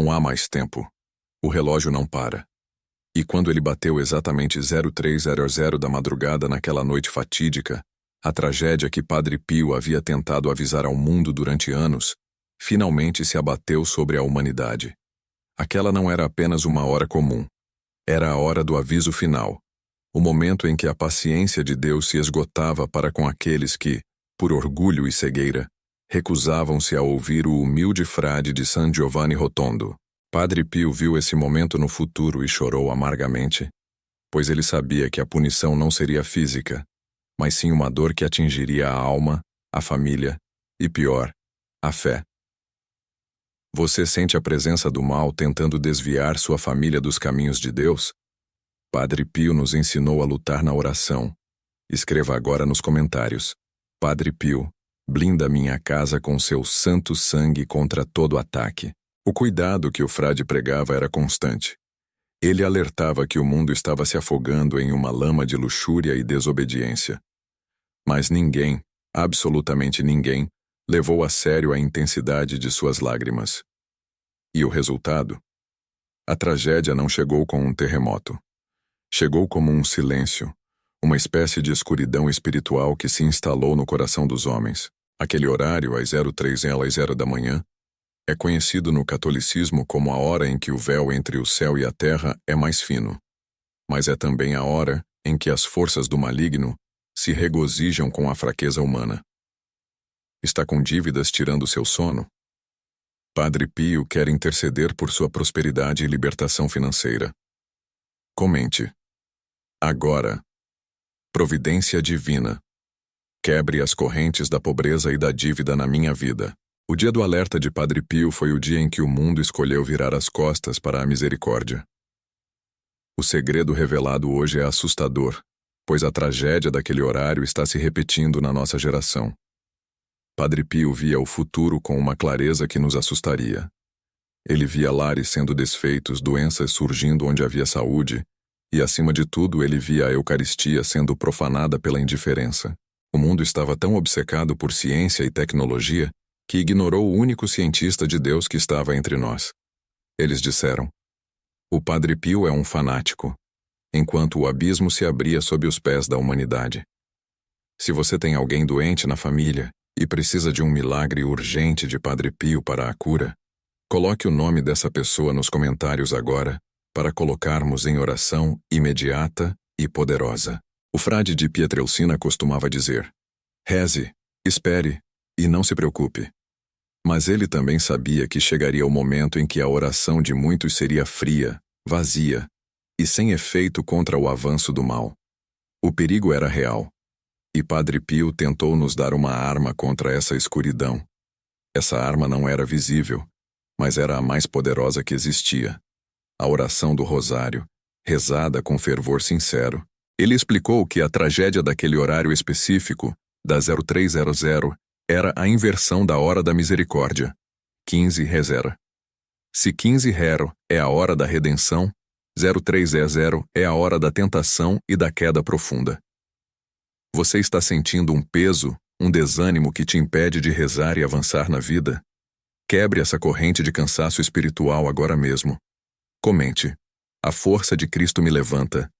Não há mais tempo. O relógio não para. E quando ele bateu exatamente 0300 da madrugada naquela noite fatídica, a tragédia que Padre Pio havia tentado avisar ao mundo durante anos, finalmente se abateu sobre a humanidade. Aquela não era apenas uma hora comum. Era a hora do aviso final, o momento em que a paciência de Deus se esgotava para com aqueles que, por orgulho e cegueira, recusavam-se a ouvir o humilde frade de San Giovanni Rotondo. Padre Pio viu esse momento no futuro e chorou amargamente, pois ele sabia que a punição não seria física, mas sim uma dor que atingiria a alma, a família e, pior, a fé. Você sente a presença do mal tentando desviar sua família dos caminhos de Deus? Padre Pio nos ensinou a lutar na oração. Escreva agora nos comentários: Padre Pio, blinda minha casa com seu santo sangue contra todo ataque. O cuidado que o frade pregava era constante. Ele alertava que o mundo estava se afogando em uma lama de luxúria e desobediência. Mas ninguém, absolutamente ninguém, levou a sério a intensidade de suas lágrimas. E o resultado? A tragédia não chegou com um terremoto. Chegou como um silêncio, uma espécie de escuridão espiritual que se instalou no coração dos homens. Aquele horário, às 0300 da manhã, é conhecido no catolicismo como a hora em que o véu entre o céu e a terra é mais fino. Mas é também a hora em que as forças do maligno se regozijam com a fraqueza humana. Está com dívidas tirando seu sono? Padre Pio quer interceder por sua prosperidade e libertação financeira. Comente. Agora. Providência divina. Quebre as correntes da pobreza e da dívida na minha vida. O dia do alerta de Padre Pio foi o dia em que o mundo escolheu virar as costas para a misericórdia. O segredo revelado hoje é assustador, pois a tragédia daquele horário está se repetindo na nossa geração. Padre Pio via o futuro com uma clareza que nos assustaria. Ele via lares sendo desfeitos, doenças surgindo onde havia saúde, e acima de tudo ele via a Eucaristia sendo profanada pela indiferença. O mundo estava tão obcecado por ciência e tecnologia que ignorou o único cientista de Deus que estava entre nós. Eles disseram: o Padre Pio é um fanático, enquanto o abismo se abria sob os pés da humanidade. Se você tem alguém doente na família e precisa de um milagre urgente de Padre Pio para a cura, coloque o nome dessa pessoa nos comentários agora para colocarmos em oração imediata e poderosa. O frade de Pietrelcina costumava dizer: reze, espere e não se preocupe. Mas ele também sabia que chegaria o momento em que a oração de muitos seria fria, vazia e sem efeito contra o avanço do mal. O perigo era real. E Padre Pio tentou nos dar uma arma contra essa escuridão. Essa arma não era visível, mas era a mais poderosa que existia. A oração do rosário, rezada com fervor sincero. Ele explicou que a tragédia daquele horário específico, da 0300, era a inversão da hora da misericórdia, 15:00. Se 15:00 é a hora da redenção, 0300 é a hora da tentação e da queda profunda. Você está sentindo um peso, um desânimo que te impede de rezar e avançar na vida? Quebre essa corrente de cansaço espiritual agora mesmo. Comente: a força de Cristo me levanta.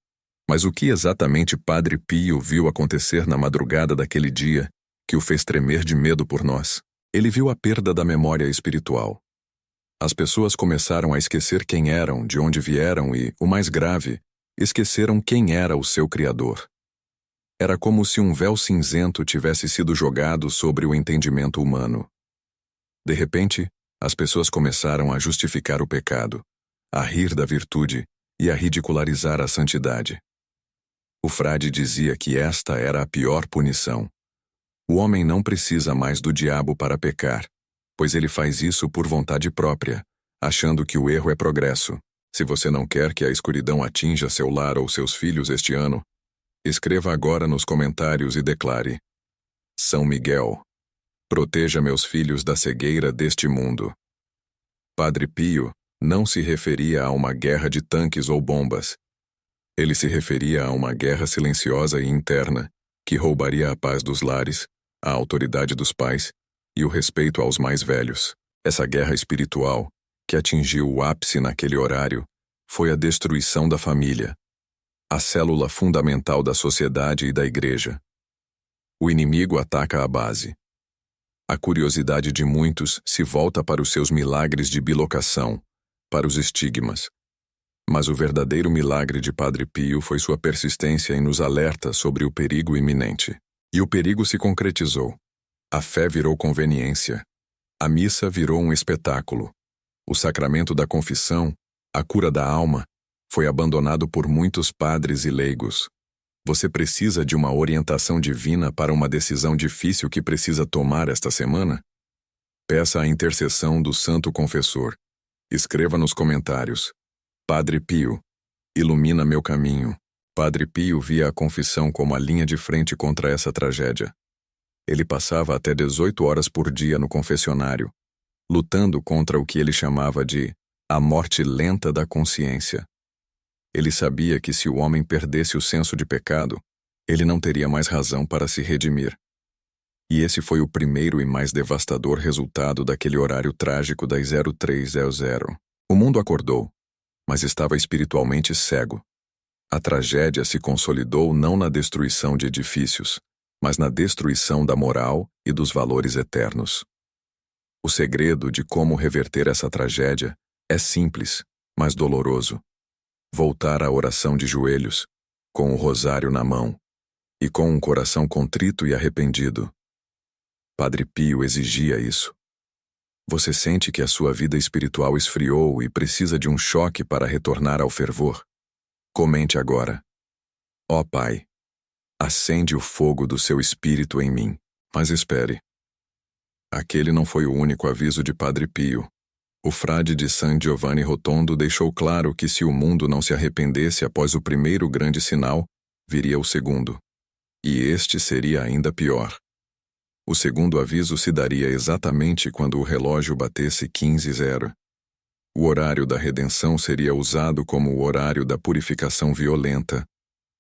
Mas o que exatamente Padre Pio viu acontecer na madrugada daquele dia que o fez tremer de medo por nós? Ele viu a perda da memória espiritual. As pessoas começaram a esquecer quem eram, de onde vieram e, o mais grave, esqueceram quem era o seu Criador. Era como se um véu cinzento tivesse sido jogado sobre o entendimento humano. De repente, as pessoas começaram a justificar o pecado, a rir da virtude e a ridicularizar a santidade. O frade dizia que esta era a pior punição. O homem não precisa mais do diabo para pecar, pois ele faz isso por vontade própria, achando que o erro é progresso. Se você não quer que a escuridão atinja seu lar ou seus filhos este ano, escreva agora nos comentários e declare: São Miguel, proteja meus filhos da cegueira deste mundo. Padre Pio não se referia a uma guerra de tanques ou bombas. Ele se referia a uma guerra silenciosa e interna, que roubaria a paz dos lares, a autoridade dos pais e o respeito aos mais velhos. Essa guerra espiritual, que atingiu o ápice naquele horário foi a destruição da família, a célula fundamental da sociedade e da igreja. O inimigo ataca a base. A curiosidade de muitos se volta para os seus milagres de bilocação, para os estigmas. Mas o verdadeiro milagre de Padre Pio foi sua persistência em nos alerta sobre o perigo iminente. E o perigo se concretizou. A fé virou conveniência. A missa virou um espetáculo. O sacramento da confissão, a cura da alma, foi abandonado por muitos padres e leigos. Você precisa de uma orientação divina para uma decisão difícil que precisa tomar esta semana? Peça a intercessão do Santo Confessor. Escreva nos comentários: Padre Pio, ilumina meu caminho. Padre Pio via a confissão como a linha de frente contra essa tragédia. Ele passava até 18 horas por dia no confessionário, lutando contra o que ele chamava de a morte lenta da consciência. Ele sabia que se o homem perdesse o senso de pecado, ele não teria mais razão para se redimir. E esse foi o primeiro e mais devastador resultado daquele horário trágico das 0300. O mundo acordou, mas estava espiritualmente cego. A tragédia se consolidou não na destruição de edifícios, mas na destruição da moral e dos valores eternos. O segredo de como reverter essa tragédia é simples, mas doloroso. Voltar à oração de joelhos, com o rosário na mão, e com um coração contrito e arrependido. Padre Pio exigia isso. Você sente que a sua vida espiritual esfriou e precisa de um choque para retornar ao fervor? Comente agora. Ó Pai, acende o fogo do seu espírito em mim, mas espere. Aquele não foi o único aviso de Padre Pio. O frade de San Giovanni Rotondo deixou claro que se o mundo não se arrependesse após o primeiro grande sinal, viria o segundo. E este seria ainda pior. O segundo aviso se daria exatamente quando o relógio batesse 15:00. O horário da redenção seria usado como o horário da purificação violenta.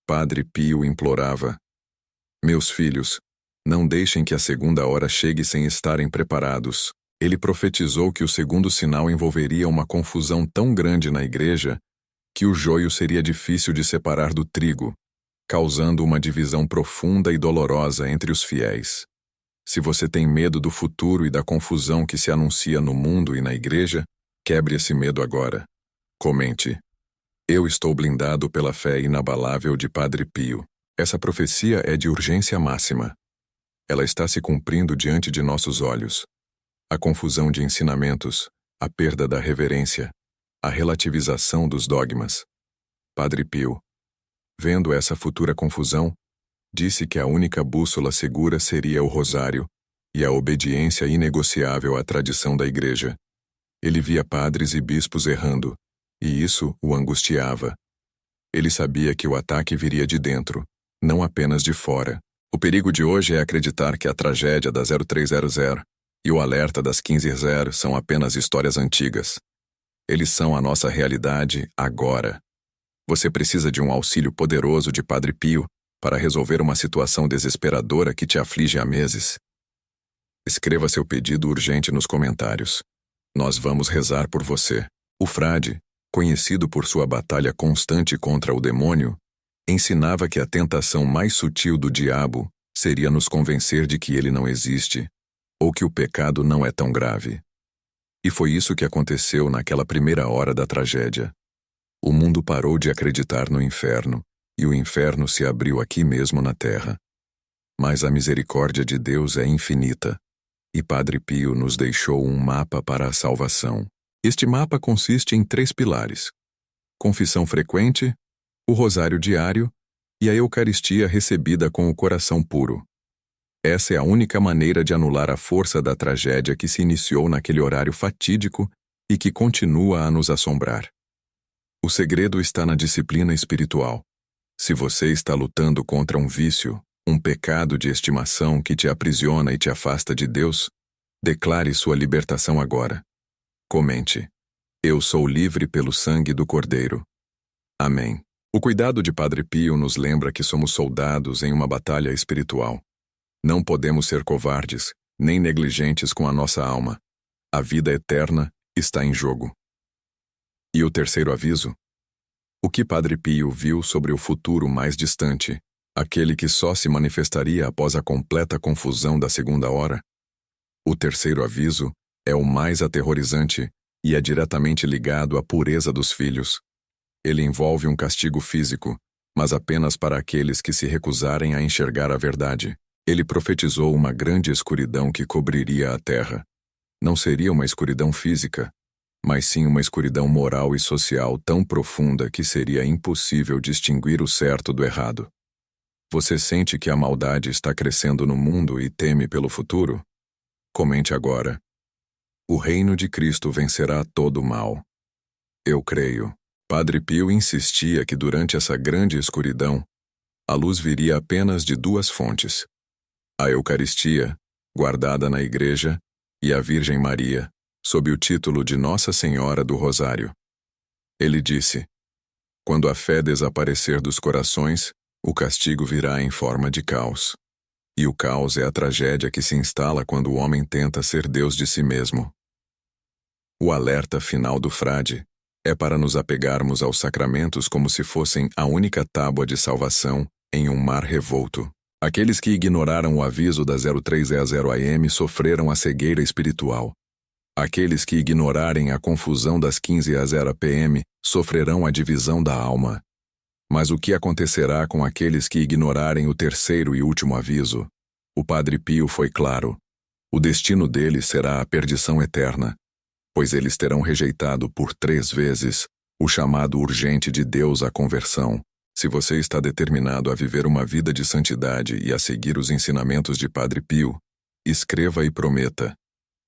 Padre Pio implorava: Meus filhos, não deixem que a segunda hora chegue sem estarem preparados. Ele profetizou que o segundo sinal envolveria uma confusão tão grande na igreja que o joio seria difícil de separar do trigo, causando uma divisão profunda e dolorosa entre os fiéis. Se você tem medo do futuro e da confusão que se anuncia no mundo e na igreja, quebre esse medo agora. Comente: Eu estou blindado pela fé inabalável de Padre Pio. Essa profecia é de urgência máxima. Ela está se cumprindo diante de nossos olhos. A confusão de ensinamentos, a perda da reverência, a relativização dos dogmas. Padre Pio, vendo essa futura confusão, disse que a única bússola segura seria o rosário e a obediência inegociável à tradição da igreja. Ele via padres e bispos errando, e isso o angustiava. Ele sabia que o ataque viria de dentro, não apenas de fora. O perigo de hoje é acreditar que a tragédia da 0300 e o alerta das 15:00 são apenas histórias antigas. Eles são a nossa realidade agora. Você precisa de um auxílio poderoso de Padre Pio para resolver uma situação desesperadora que te aflige há meses. Escreva seu pedido urgente nos comentários. Nós vamos rezar por você. O frade, conhecido por sua batalha constante contra o demônio, ensinava que a tentação mais sutil do diabo seria nos convencer de que ele não existe, ou que o pecado não é tão grave. E foi isso que aconteceu naquela primeira hora da tragédia. O mundo parou de acreditar no inferno, e o inferno se abriu aqui mesmo na terra. Mas a misericórdia de Deus é infinita, e Padre Pio nos deixou um mapa para a salvação. Este mapa consiste em 3 pilares: confissão frequente, o rosário diário e a Eucaristia recebida com o coração puro. Essa é a única maneira de anular a força da tragédia que se iniciou naquele horário fatídico e que continua a nos assombrar. O segredo está na disciplina espiritual. Se você está lutando contra um vício, um pecado de estimação que te aprisiona e te afasta de Deus, declare sua libertação agora. Comente: Eu sou livre pelo sangue do Cordeiro. Amém. O cuidado de Padre Pio nos lembra que somos soldados em uma batalha espiritual. Não podemos ser covardes, nem negligentes com a nossa alma. A vida eterna está em jogo. E o terceiro aviso? O que Padre Pio viu sobre o futuro mais distante, aquele que só se manifestaria após a completa confusão da segunda hora? O terceiro aviso é o mais aterrorizante e é diretamente ligado à pureza dos filhos. Ele envolve um castigo físico, mas apenas para aqueles que se recusarem a enxergar a verdade. Ele profetizou uma grande escuridão que cobriria a terra. Não seria uma escuridão física, mas sim uma escuridão moral e social tão profunda que seria impossível distinguir o certo do errado. Você sente que a maldade está crescendo no mundo e teme pelo futuro? Comente agora. O reino de Cristo vencerá todo o mal. Eu creio. Padre Pio insistia que durante essa grande escuridão, a luz viria apenas de duas fontes: a Eucaristia, guardada na Igreja, e a Virgem Maria, sob o título de Nossa Senhora do Rosário. Ele disse: quando a fé desaparecer dos corações, o castigo virá em forma de caos. E o caos é a tragédia que se instala quando o homem tenta ser Deus de si mesmo. O alerta final do frade é para nos apegarmos aos sacramentos como se fossem a única tábua de salvação em um mar revolto. Aqueles que ignoraram o aviso da 0300 AM sofreram a cegueira espiritual. Aqueles que ignorarem a confusão das 15:00 PM sofrerão a divisão da alma. Mas o que acontecerá com aqueles que ignorarem o terceiro e último aviso? O Padre Pio foi claro. O destino deles será a perdição eterna, pois eles terão rejeitado por 3 vezes o chamado urgente de Deus à conversão. Se você está determinado a viver uma vida de santidade e a seguir os ensinamentos de Padre Pio, escreva e prometa: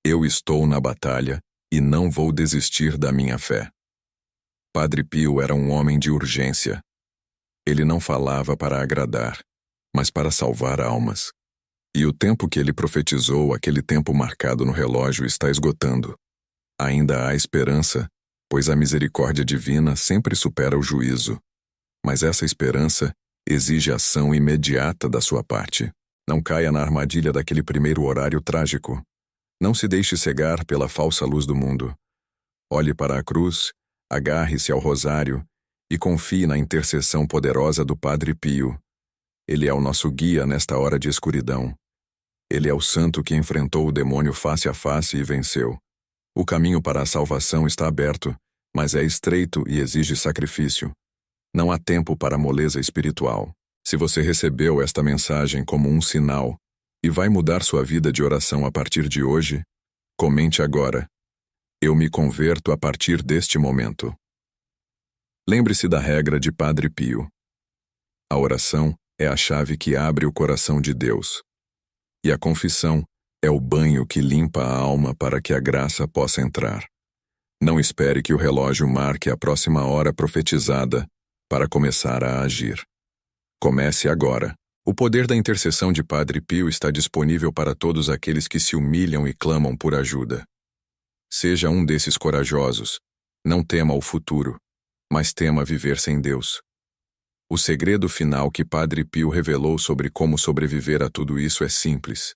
eu estou na batalha e não vou desistir da minha fé. Padre Pio era um homem de urgência. Ele não falava para agradar, mas para salvar almas. E o tempo que ele profetizou, aquele tempo marcado no relógio, está esgotando. Ainda há esperança, pois a misericórdia divina sempre supera o juízo. Mas essa esperança exige ação imediata da sua parte. Não caia na armadilha daquele primeiro horário trágico. Não se deixe cegar pela falsa luz do mundo. Olhe para a cruz, agarre-se ao rosário e confie na intercessão poderosa do Padre Pio. Ele é o nosso guia nesta hora de escuridão. Ele é o santo que enfrentou o demônio face a face e venceu. O caminho para a salvação está aberto, mas é estreito e exige sacrifício. Não há tempo para moleza espiritual. Se você recebeu esta mensagem como um sinal e vai mudar sua vida de oração a partir de hoje, comente agora: eu me converto a partir deste momento. Lembre-se da regra de Padre Pio. A oração é a chave que abre o coração de Deus. E a confissão é o banho que limpa a alma para que a graça possa entrar. Não espere que o relógio marque a próxima hora profetizada para começar a agir. Comece agora. O poder da intercessão de Padre Pio está disponível para todos aqueles que se humilham e clamam por ajuda. Seja um desses corajosos. Não tema o futuro, mas tema viver sem Deus. O segredo final que Padre Pio revelou sobre como sobreviver a tudo isso é simples: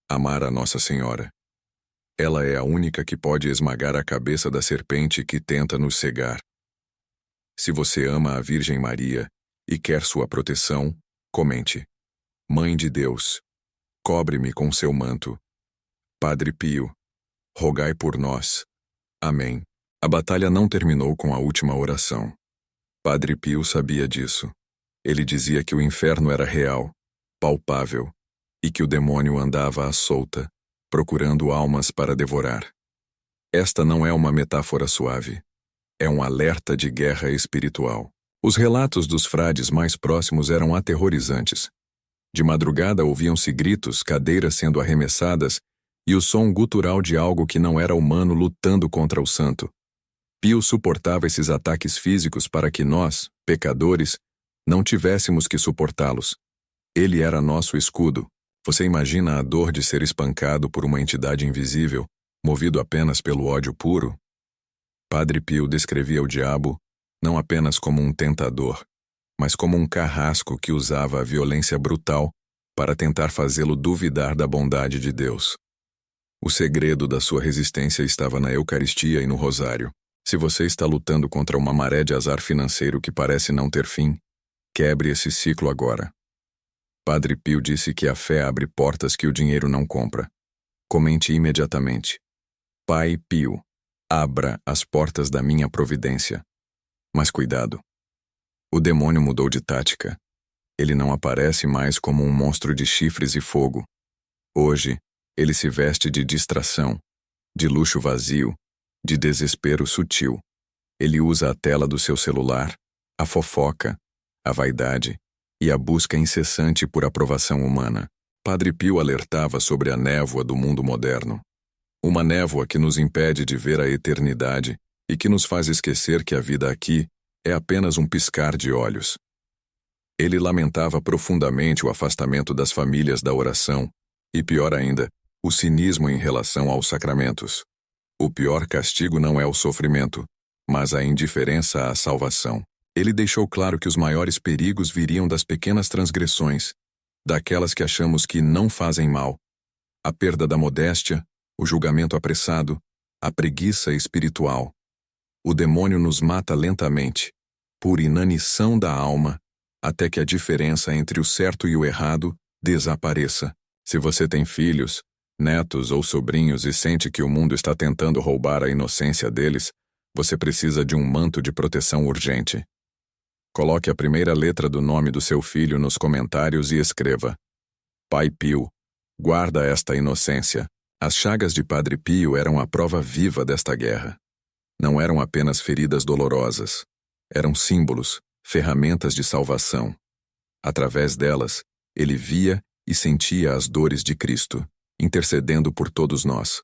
amar a Nossa Senhora. Ela é a única que pode esmagar a cabeça da serpente que tenta nos cegar. Se você ama a Virgem Maria e quer sua proteção, comente: Mãe de Deus, cobre-me com seu manto. Padre Pio, rogai por nós. Amém. A batalha não terminou com a última oração. Padre Pio sabia disso. Ele dizia que o inferno era real, palpável, e que o demônio andava à solta, procurando almas para devorar. Esta não é uma metáfora suave. É um alerta de guerra espiritual. Os relatos dos frades mais próximos eram aterrorizantes. De madrugada ouviam-se gritos, cadeiras sendo arremessadas e o som gutural de algo que não era humano lutando contra o santo. Pio suportava esses ataques físicos para que nós, pecadores, não tivéssemos que suportá-los. Ele era nosso escudo. Você imagina a dor de ser espancado por uma entidade invisível, movido apenas pelo ódio puro? Padre Pio descrevia o diabo não apenas como um tentador, mas como um carrasco que usava a violência brutal para tentar fazê-lo duvidar da bondade de Deus. O segredo da sua resistência estava na Eucaristia e no Rosário. Se você está lutando contra uma maré de azar financeiro que parece não ter fim, quebre esse ciclo agora. Padre Pio disse que a fé abre portas que o dinheiro não compra. Comente imediatamente: Pai Pio, abra as portas da minha providência. Mas cuidado. O demônio mudou de tática. Ele não aparece mais como um monstro de chifres e fogo. Hoje, ele se veste de distração, de luxo vazio, de desespero sutil. Ele usa a tela do seu celular, a fofoca, a vaidade e a busca incessante por aprovação humana. Padre Pio alertava sobre a névoa do mundo moderno. Uma névoa que nos impede de ver a eternidade e que nos faz esquecer que a vida aqui é apenas um piscar de olhos. Ele lamentava profundamente o afastamento das famílias da oração e, pior ainda, o cinismo em relação aos sacramentos. O pior castigo não é o sofrimento, mas a indiferença à salvação. Ele deixou claro que os maiores perigos viriam das pequenas transgressões, daquelas que achamos que não fazem mal. A perda da modéstia, o julgamento apressado, a preguiça espiritual. O demônio nos mata lentamente, por inanição da alma, até que a diferença entre o certo e o errado desapareça. Se você tem filhos, netos ou sobrinhos e sente que o mundo está tentando roubar a inocência deles, você precisa de um manto de proteção urgente. Coloque a primeira letra do nome do seu filho nos comentários e escreva: Pai Pio, guarda esta inocência. As chagas de Padre Pio eram a prova viva desta guerra. Não eram apenas feridas dolorosas. Eram símbolos, ferramentas de salvação. Através delas, ele via e sentia as dores de Cristo, intercedendo por todos nós.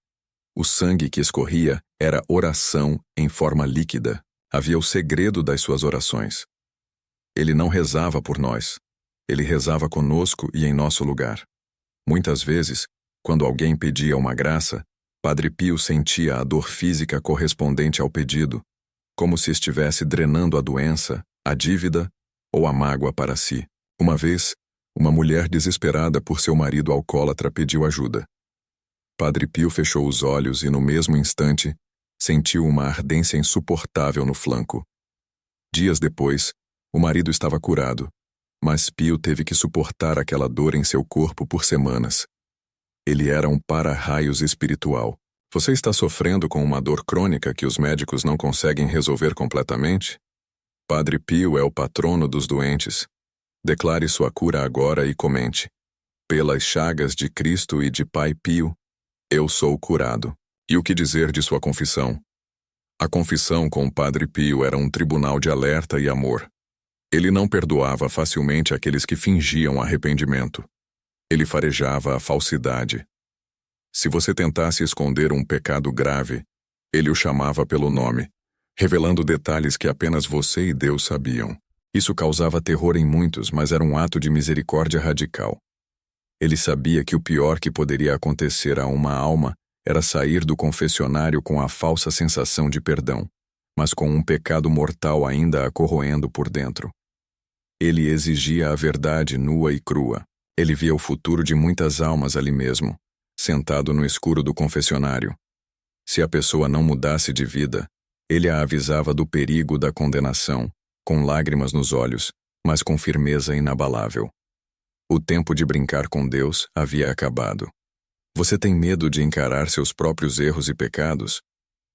O sangue que escorria era oração em forma líquida. Havia o segredo das suas orações. Ele não rezava por nós. Ele rezava conosco e em nosso lugar. Muitas vezes, quando alguém pedia uma graça, Padre Pio sentia a dor física correspondente ao pedido, como se estivesse drenando a doença, a dívida ou a mágoa para si. Uma vez, uma mulher desesperada por seu marido alcoólatra pediu ajuda. Padre Pio fechou os olhos e, no mesmo instante, sentiu uma ardência insuportável no flanco. Dias depois, o marido estava curado, mas Pio teve que suportar aquela dor em seu corpo por semanas. Ele era um para-raios espiritual. Você está sofrendo com uma dor crônica que os médicos não conseguem resolver completamente? Padre Pio é o patrono dos doentes. Declare sua cura agora e comente: pelas chagas de Cristo e de Pai Pio, eu sou curado. E o que dizer de sua confissão? A confissão com Padre Pio era um tribunal de alerta e amor. Ele não perdoava facilmente aqueles que fingiam arrependimento. Ele farejava a falsidade. Se você tentasse esconder um pecado grave, ele o chamava pelo nome, revelando detalhes que apenas você e Deus sabiam. Isso causava terror em muitos, mas era um ato de misericórdia radical. Ele sabia que o pior que poderia acontecer a uma alma era sair do confessionário com a falsa sensação de perdão, mas com um pecado mortal ainda a corroendo por dentro. Ele exigia a verdade nua e crua. Ele via o futuro de muitas almas ali mesmo, sentado no escuro do confessionário. Se a pessoa não mudasse de vida, ele a avisava do perigo da condenação, com lágrimas nos olhos, mas com firmeza inabalável. O tempo de brincar com Deus havia acabado. Você tem medo de encarar seus próprios erros e pecados?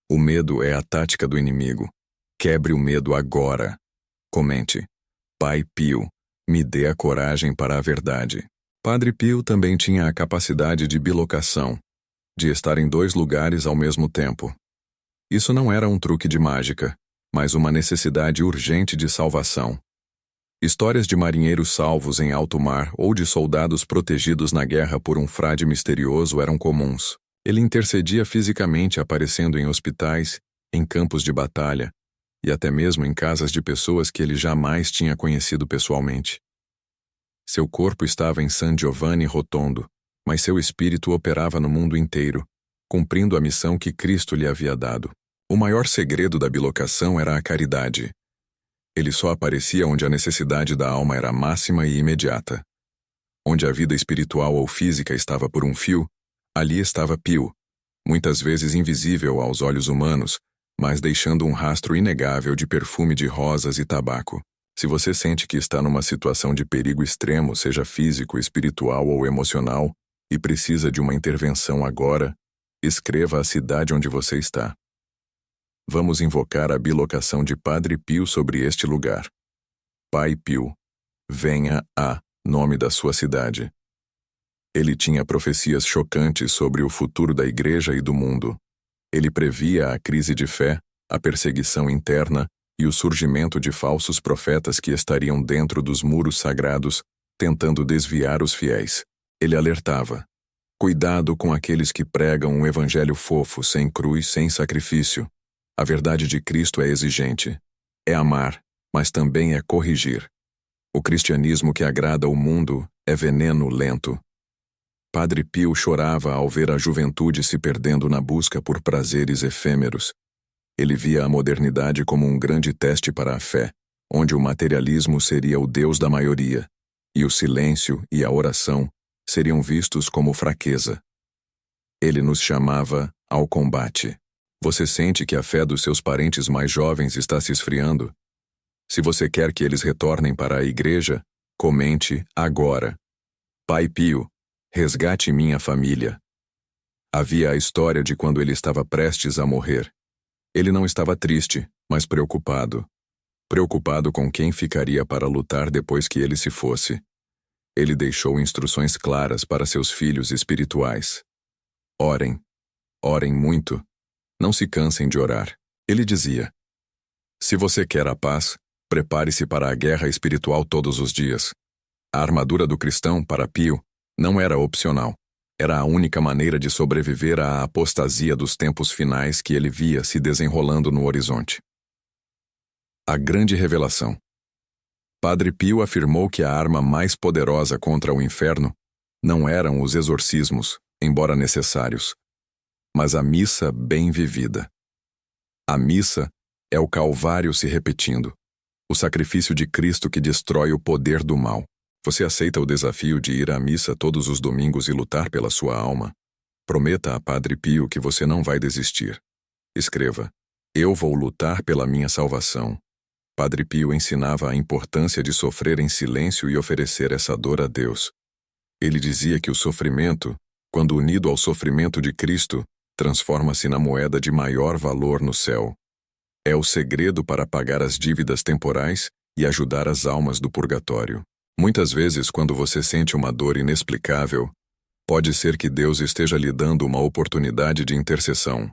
O medo é a tática do inimigo. Quebre o medo agora. Comente: Pai Pio, me dê a coragem para a verdade. Padre Pio também tinha a capacidade de bilocação, de estar em dois lugares ao mesmo tempo. Isso não era um truque de mágica, mas uma necessidade urgente de salvação. Histórias de marinheiros salvos em alto mar ou de soldados protegidos na guerra por um frade misterioso eram comuns. Ele intercedia fisicamente aparecendo em hospitais, em campos de batalha e até mesmo em casas de pessoas que ele jamais tinha conhecido pessoalmente. Seu corpo estava em San Giovanni Rotondo, mas seu espírito operava no mundo inteiro, cumprindo a missão que Cristo lhe havia dado. O maior segredo da bilocação era a caridade. Ele só aparecia onde a necessidade da alma era máxima e imediata. Onde a vida espiritual ou física estava por um fio, ali estava Pio, muitas vezes invisível aos olhos humanos, mas deixando um rastro inegável de perfume de rosas e tabaco. Se você sente que está numa situação de perigo extremo, seja físico, espiritual ou emocional, e precisa de uma intervenção agora, escreva a cidade onde você está. Vamos invocar a bilocação de Padre Pio sobre este lugar. Pai Pio, venha a nome da sua cidade. Ele tinha profecias chocantes sobre o futuro da Igreja e do mundo. Ele previa a crise de fé, a perseguição interna e o surgimento de falsos profetas que estariam dentro dos muros sagrados, tentando desviar os fiéis. Ele alertava: cuidado com aqueles que pregam um evangelho fofo, sem cruz, sem sacrifício. A verdade de Cristo é exigente. É amar, mas também é corrigir. O cristianismo que agrada ao mundo é veneno lento. Padre Pio chorava ao ver a juventude se perdendo na busca por prazeres efêmeros. Ele via a modernidade como um grande teste para a fé, onde o materialismo seria o Deus da maioria, e o silêncio e a oração seriam vistos como fraqueza. Ele nos chamava ao combate. Você sente que a fé dos seus parentes mais jovens está se esfriando? Se você quer que eles retornem para a igreja, comente agora. Pai Pio, resgate minha família. Havia a história de quando ele estava prestes a morrer. Ele não estava triste, mas preocupado. Preocupado com quem ficaria para lutar depois que ele se fosse. Ele deixou instruções claras para seus filhos espirituais. Orem. Orem muito. Não se cansem de orar. Ele dizia: se você quer a paz, prepare-se para a guerra espiritual todos os dias. A armadura do cristão, para Pio, não era opcional. Era a única maneira de sobreviver à apostasia dos tempos finais que ele via se desenrolando no horizonte. A grande revelação. Padre Pio afirmou que a arma mais poderosa contra o inferno não eram os exorcismos, embora necessários, mas a missa bem vivida. A missa é o Calvário se repetindo, o sacrifício de Cristo que destrói o poder do mal. Você aceita o desafio de ir à missa todos os domingos e lutar pela sua alma? Prometa a Padre Pio que você não vai desistir. Escreva: eu vou lutar pela minha salvação. Padre Pio ensinava a importância de sofrer em silêncio e oferecer essa dor a Deus. Ele dizia que o sofrimento, quando unido ao sofrimento de Cristo, transforma-se na moeda de maior valor no céu. É o segredo para pagar as dívidas temporais e ajudar as almas do purgatório. Muitas vezes, quando você sente uma dor inexplicável, pode ser que Deus esteja lhe dando uma oportunidade de intercessão.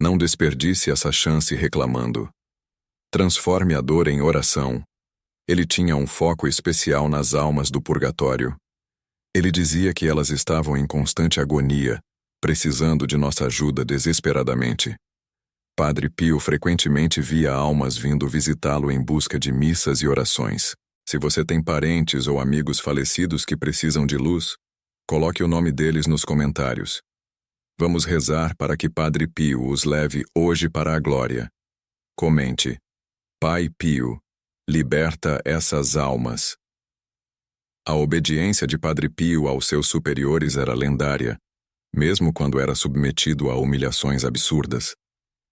Não desperdice essa chance reclamando. Transforme a dor em oração. Ele tinha um foco especial nas almas do purgatório. Ele dizia que elas estavam em constante agonia, precisando de nossa ajuda desesperadamente. Padre Pio frequentemente via almas vindo visitá-lo em busca de missas e orações. Se você tem parentes ou amigos falecidos que precisam de luz, coloque o nome deles nos comentários. Vamos rezar para que Padre Pio os leve hoje para a glória. Comente: Pai Pio, liberta essas almas. A obediência de Padre Pio aos seus superiores era lendária, mesmo quando era submetido a humilhações absurdas.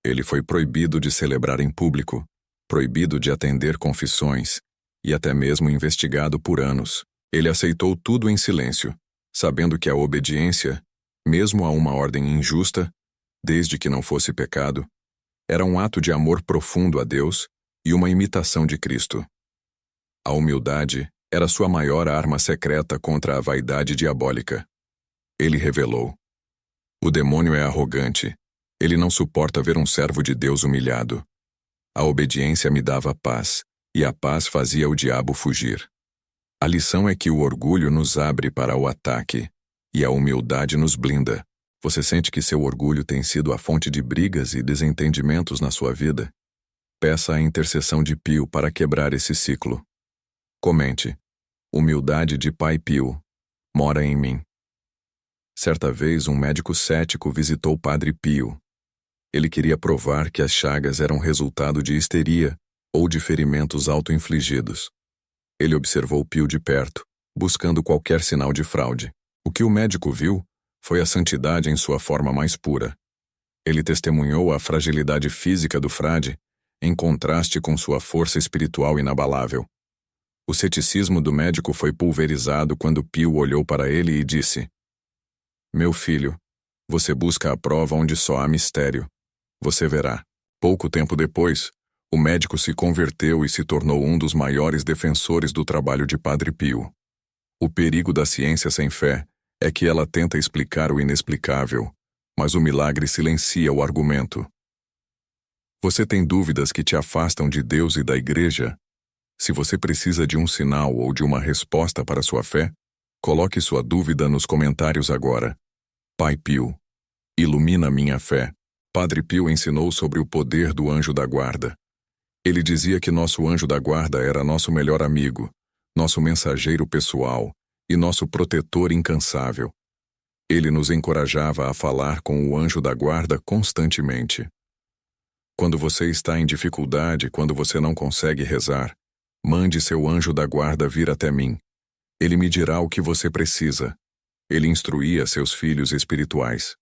Ele foi proibido de celebrar em público, proibido de atender confissões, e até mesmo investigado por anos. Ele aceitou tudo em silêncio, sabendo que a obediência, mesmo a uma ordem injusta, desde que não fosse pecado, era um ato de amor profundo a Deus e uma imitação de Cristo. A humildade era sua maior arma secreta contra a vaidade diabólica. Ele revelou: o demônio é arrogante. Ele não suporta ver um servo de Deus humilhado. A obediência me dava paz, e a paz fazia o diabo fugir. A lição é que o orgulho nos abre para o ataque, e a humildade nos blinda. Você sente que seu orgulho tem sido a fonte de brigas e desentendimentos na sua vida? Peça a intercessão de Pio para quebrar esse ciclo. Comente: humildade de Pai Pio mora em mim. Certa vez, um médico cético visitou Padre Pio. Ele queria provar que as chagas eram resultado de histeria ou de ferimentos auto-infligidos. Ele observou Pio de perto, buscando qualquer sinal de fraude. O que o médico viu Foi a santidade em sua forma mais pura. Ele testemunhou a fragilidade física do frade, em contraste com sua força espiritual inabalável. O ceticismo do médico foi pulverizado quando Pio olhou para ele e disse: Meu filho, você busca a prova onde só há mistério. Você verá. Pouco tempo depois, o médico se converteu e se tornou um dos maiores defensores do trabalho de Padre Pio. O perigo da ciência sem fé é que ela tenta explicar o inexplicável, mas o milagre silencia o argumento. Você tem dúvidas que te afastam de Deus e da Igreja? Se você precisa de um sinal ou de uma resposta para sua fé, coloque sua dúvida nos comentários agora. Pai Pio, ilumina minha fé. Padre Pio ensinou sobre o poder do anjo da guarda. Ele dizia que nosso anjo da guarda era nosso melhor amigo, nosso mensageiro pessoal e nosso protetor incansável. Ele nos encorajava a falar com o anjo da guarda constantemente. Quando você está em dificuldade, quando você não consegue rezar, mande seu anjo da guarda vir até mim. Ele me dirá o que você precisa. Ele instruía seus filhos espirituais.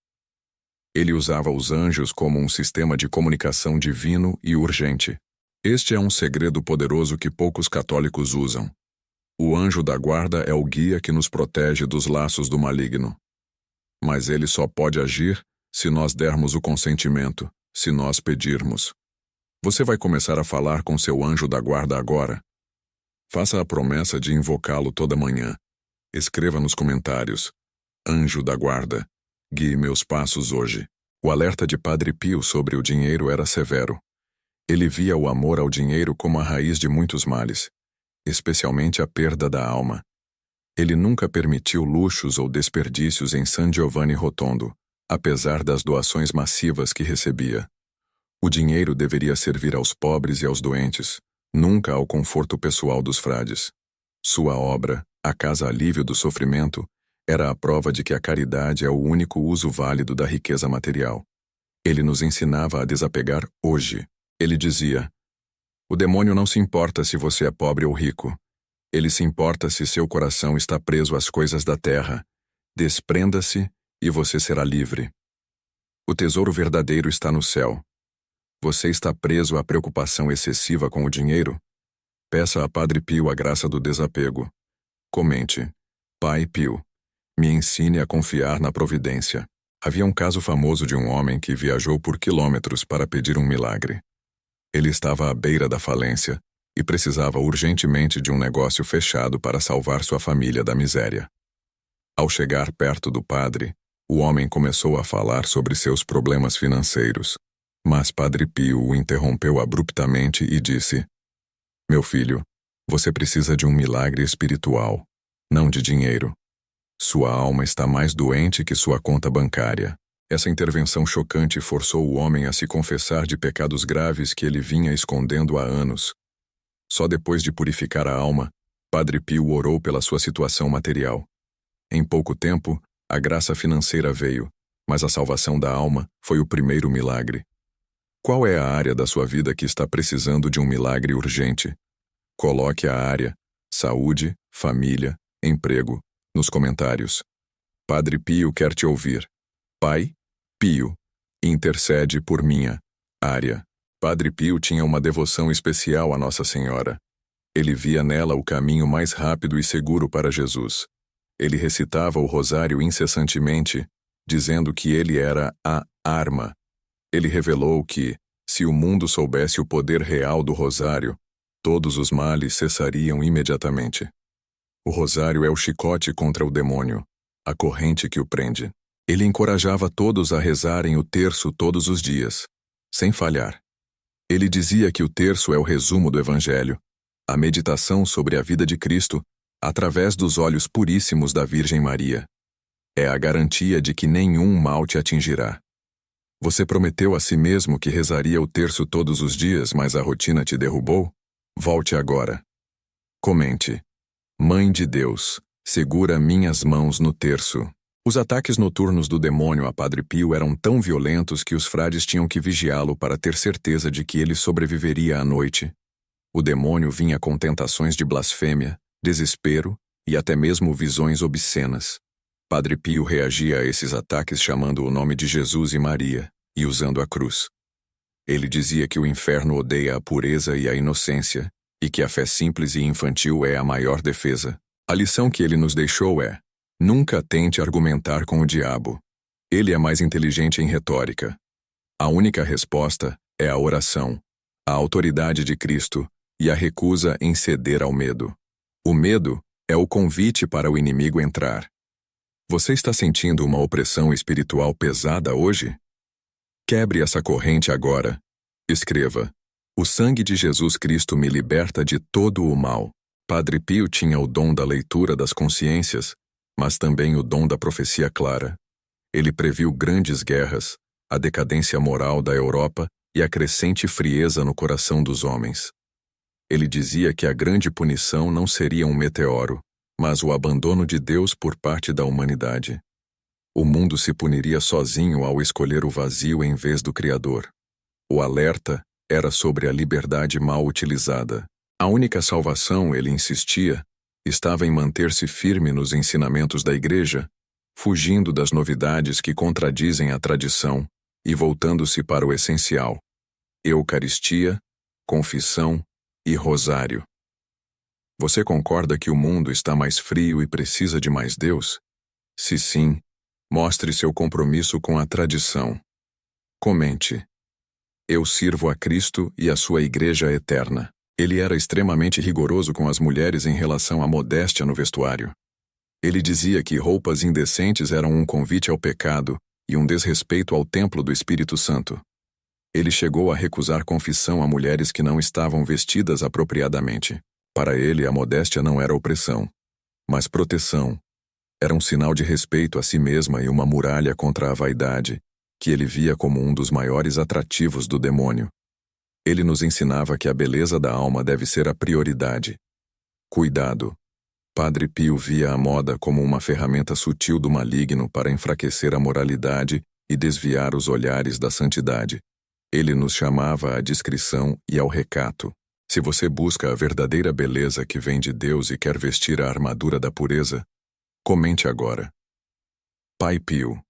Ele usava os anjos como um sistema de comunicação divino e urgente. Este é um segredo poderoso que poucos católicos usam. O anjo da guarda é o guia que nos protege dos laços do maligno. Mas ele só pode agir se nós dermos o consentimento, se nós pedirmos. Você vai começar a falar com seu anjo da guarda agora? Faça a promessa de invocá-lo toda manhã. Escreva nos comentários: Anjo da guarda, guie meus passos hoje. O alerta de Padre Pio sobre o dinheiro era severo. Ele via o amor ao dinheiro como a raiz de muitos males, especialmente a perda da alma. Ele nunca permitiu luxos ou desperdícios em San Giovanni Rotondo, apesar das doações massivas que recebia. O dinheiro deveria servir aos pobres e aos doentes, nunca ao conforto pessoal dos frades. Sua obra, A Casa Alívio do Sofrimento, era a prova de que a caridade é o único uso válido da riqueza material. Ele nos ensinava a desapegar hoje. Ele dizia: o demônio não se importa se você é pobre ou rico. Ele se importa se seu coração está preso às coisas da terra. Desprenda-se e você será livre. O tesouro verdadeiro está no céu. Você está preso à preocupação excessiva com o dinheiro? Peça a Padre Pio a graça do desapego. Comente: Pai Pio, me ensine a confiar na providência. Havia um caso famoso de um homem que viajou por quilômetros para pedir um milagre. Ele estava à beira da falência e precisava urgentemente de um negócio fechado para salvar sua família da miséria. Ao chegar perto do padre, o homem começou a falar sobre seus problemas financeiros, mas Padre Pio o interrompeu abruptamente e disse: Meu filho, você precisa de um milagre espiritual, não de dinheiro. Sua alma está mais doente que sua conta bancária. Essa intervenção chocante forçou o homem a se confessar de pecados graves que ele vinha escondendo há anos. Só depois de purificar a alma, Padre Pio orou pela sua situação material. Em pouco tempo, a graça financeira veio, mas a salvação da alma foi o primeiro milagre. Qual é a área da sua vida que está precisando de um milagre urgente? Coloque a área saúde, família, emprego nos comentários. Padre Pio quer te ouvir. Pai Pio, intercede por minha área. Padre Pio tinha uma devoção especial a Nossa Senhora. Ele via nela o caminho mais rápido e seguro para Jesus. Ele recitava o rosário incessantemente, dizendo que ele era a arma. Ele revelou que, se o mundo soubesse o poder real do rosário, todos os males cessariam imediatamente. O rosário é o chicote contra o demônio, a corrente que o prende. Ele encorajava todos a rezarem o terço todos os dias, sem falhar. Ele dizia que o terço é o resumo do Evangelho, a meditação sobre a vida de Cristo através dos olhos puríssimos da Virgem Maria. É a garantia de que nenhum mal te atingirá. Você prometeu a si mesmo que rezaria o terço todos os dias, mas a rotina te derrubou? Volte agora. Comente: Mãe de Deus, segura minhas mãos no terço. Os ataques noturnos do demônio a Padre Pio eram tão violentos que os frades tinham que vigiá-lo para ter certeza de que ele sobreviveria à noite. O demônio vinha com tentações de blasfêmia, desespero e até mesmo visões obscenas. Padre Pio reagia a esses ataques chamando o nome de Jesus e Maria, e usando a cruz. Ele dizia que o inferno odeia a pureza e a inocência, e que a fé simples e infantil é a maior defesa. A lição que ele nos deixou é: nunca tente argumentar com o diabo. Ele é mais inteligente em retórica. A única resposta é a oração, a autoridade de Cristo e a recusa em ceder ao medo. O medo é o convite para o inimigo entrar. Você está sentindo uma opressão espiritual pesada hoje? Quebre essa corrente agora. Escreva: o sangue de Jesus Cristo me liberta de todo o mal. Padre Pio tinha o dom da leitura das consciências, mas também o dom da profecia clara. Ele previu grandes guerras, a decadência moral da Europa e a crescente frieza no coração dos homens. Ele dizia que a grande punição não seria um meteoro, mas o abandono de Deus por parte da humanidade. O mundo se puniria sozinho ao escolher o vazio em vez do Criador. O alerta era sobre a liberdade mal utilizada. A única salvação, ele insistia, estava em manter-se firme nos ensinamentos da Igreja, fugindo das novidades que contradizem a tradição e voltando-se para o essencial: Eucaristia, confissão e rosário. Você concorda que o mundo está mais frio e precisa de mais Deus? Se sim, mostre seu compromisso com a tradição. Comente: eu sirvo a Cristo e a sua Igreja eterna. Ele era extremamente rigoroso com as mulheres em relação à modéstia no vestuário. Ele dizia que roupas indecentes eram um convite ao pecado e um desrespeito ao templo do Espírito Santo. Ele chegou a recusar confissão a mulheres que não estavam vestidas apropriadamente. Para ele, a modéstia não era opressão, mas proteção. Era um sinal de respeito a si mesma e uma muralha contra a vaidade, que ele via como um dos maiores atrativos do demônio. Ele nos ensinava que a beleza da alma deve ser a prioridade. Cuidado! Padre Pio via a moda como uma ferramenta sutil do maligno para enfraquecer a moralidade e desviar os olhares da santidade. Ele nos chamava à discrição e ao recato. Se você busca a verdadeira beleza que vem de Deus e quer vestir a armadura da pureza, comente agora: Pai Pio,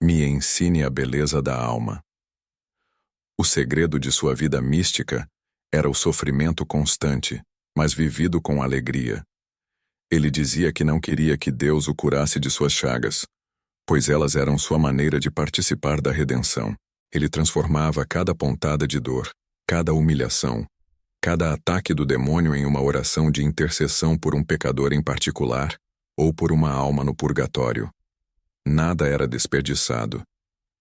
me ensine a beleza da alma. O segredo de sua vida mística era o sofrimento constante, mas vivido com alegria. Ele dizia que não queria que Deus o curasse de suas chagas, pois elas eram sua maneira de participar da redenção. Ele transformava cada pontada de dor, cada humilhação, cada ataque do demônio em uma oração de intercessão por um pecador em particular ou por uma alma no purgatório. Nada era desperdiçado.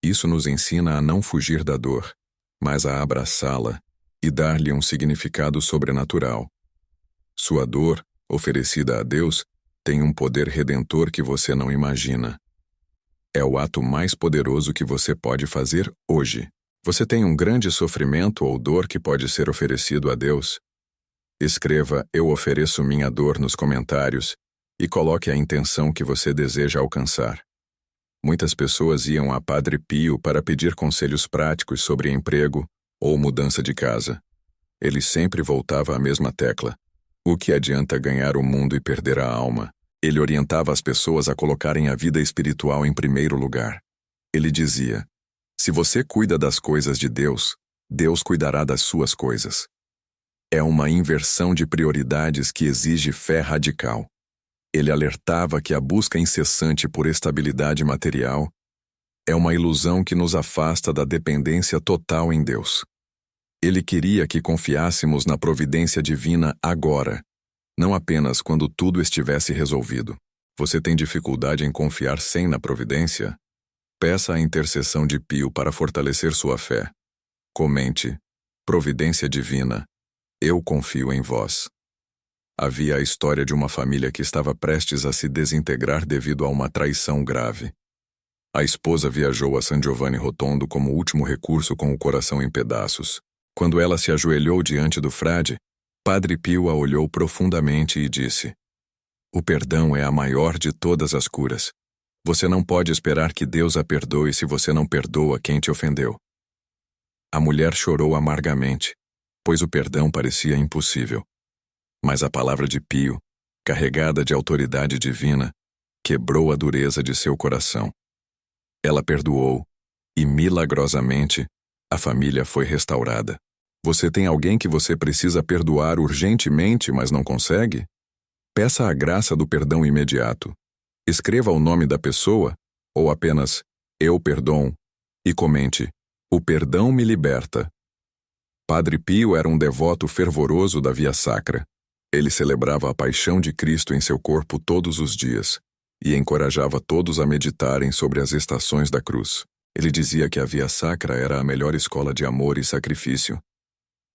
Isso nos ensina a não fugir da dor, mas a abraçá-la e dar-lhe um significado sobrenatural. Sua dor, oferecida a Deus, tem um poder redentor que você não imagina. É o ato mais poderoso que você pode fazer hoje. Você tem um grande sofrimento ou dor que pode ser oferecido a Deus? Escreva "Eu ofereço minha dor" nos comentários e coloque a intenção que você deseja alcançar. Muitas pessoas iam a Padre Pio para pedir conselhos práticos sobre emprego ou mudança de casa. Ele sempre voltava à mesma tecla: o que adianta ganhar o mundo e perder a alma? Ele orientava as pessoas a colocarem a vida espiritual em primeiro lugar. Ele dizia: se você cuida das coisas de Deus, Deus cuidará das suas coisas. É uma inversão de prioridades que exige fé radical. Ele alertava que a busca incessante por estabilidade material é uma ilusão que nos afasta da dependência total em Deus. Ele queria que confiássemos na providência divina agora, não apenas quando tudo estivesse resolvido. Você tem dificuldade em confiar sem na providência? Peça a intercessão de Pio para fortalecer sua fé. Comente: providência divina, eu confio em vós. Havia a história de uma família que estava prestes a se desintegrar devido a uma traição grave. A esposa viajou a San Giovanni Rotondo como último recurso com o coração em pedaços. Quando ela se ajoelhou diante do frade, Padre Pio a olhou profundamente e disse: o perdão é a maior de todas as curas. Você não pode esperar que Deus a perdoe se você não perdoa quem te ofendeu. A mulher chorou amargamente, pois o perdão parecia impossível. Mas a palavra de Pio, carregada de autoridade divina, quebrou a dureza de seu coração. Ela perdoou, e milagrosamente, a família foi restaurada. Você tem alguém que você precisa perdoar urgentemente, mas não consegue? Peça a graça do perdão imediato. Escreva o nome da pessoa, ou apenas "Eu perdoo", e comente: "O perdão me liberta". Padre Pio era um devoto fervoroso da Via Sacra. Ele celebrava a paixão de Cristo em seu corpo todos os dias e encorajava todos a meditarem sobre as estações da cruz. Ele dizia que a Via Sacra era a melhor escola de amor e sacrifício.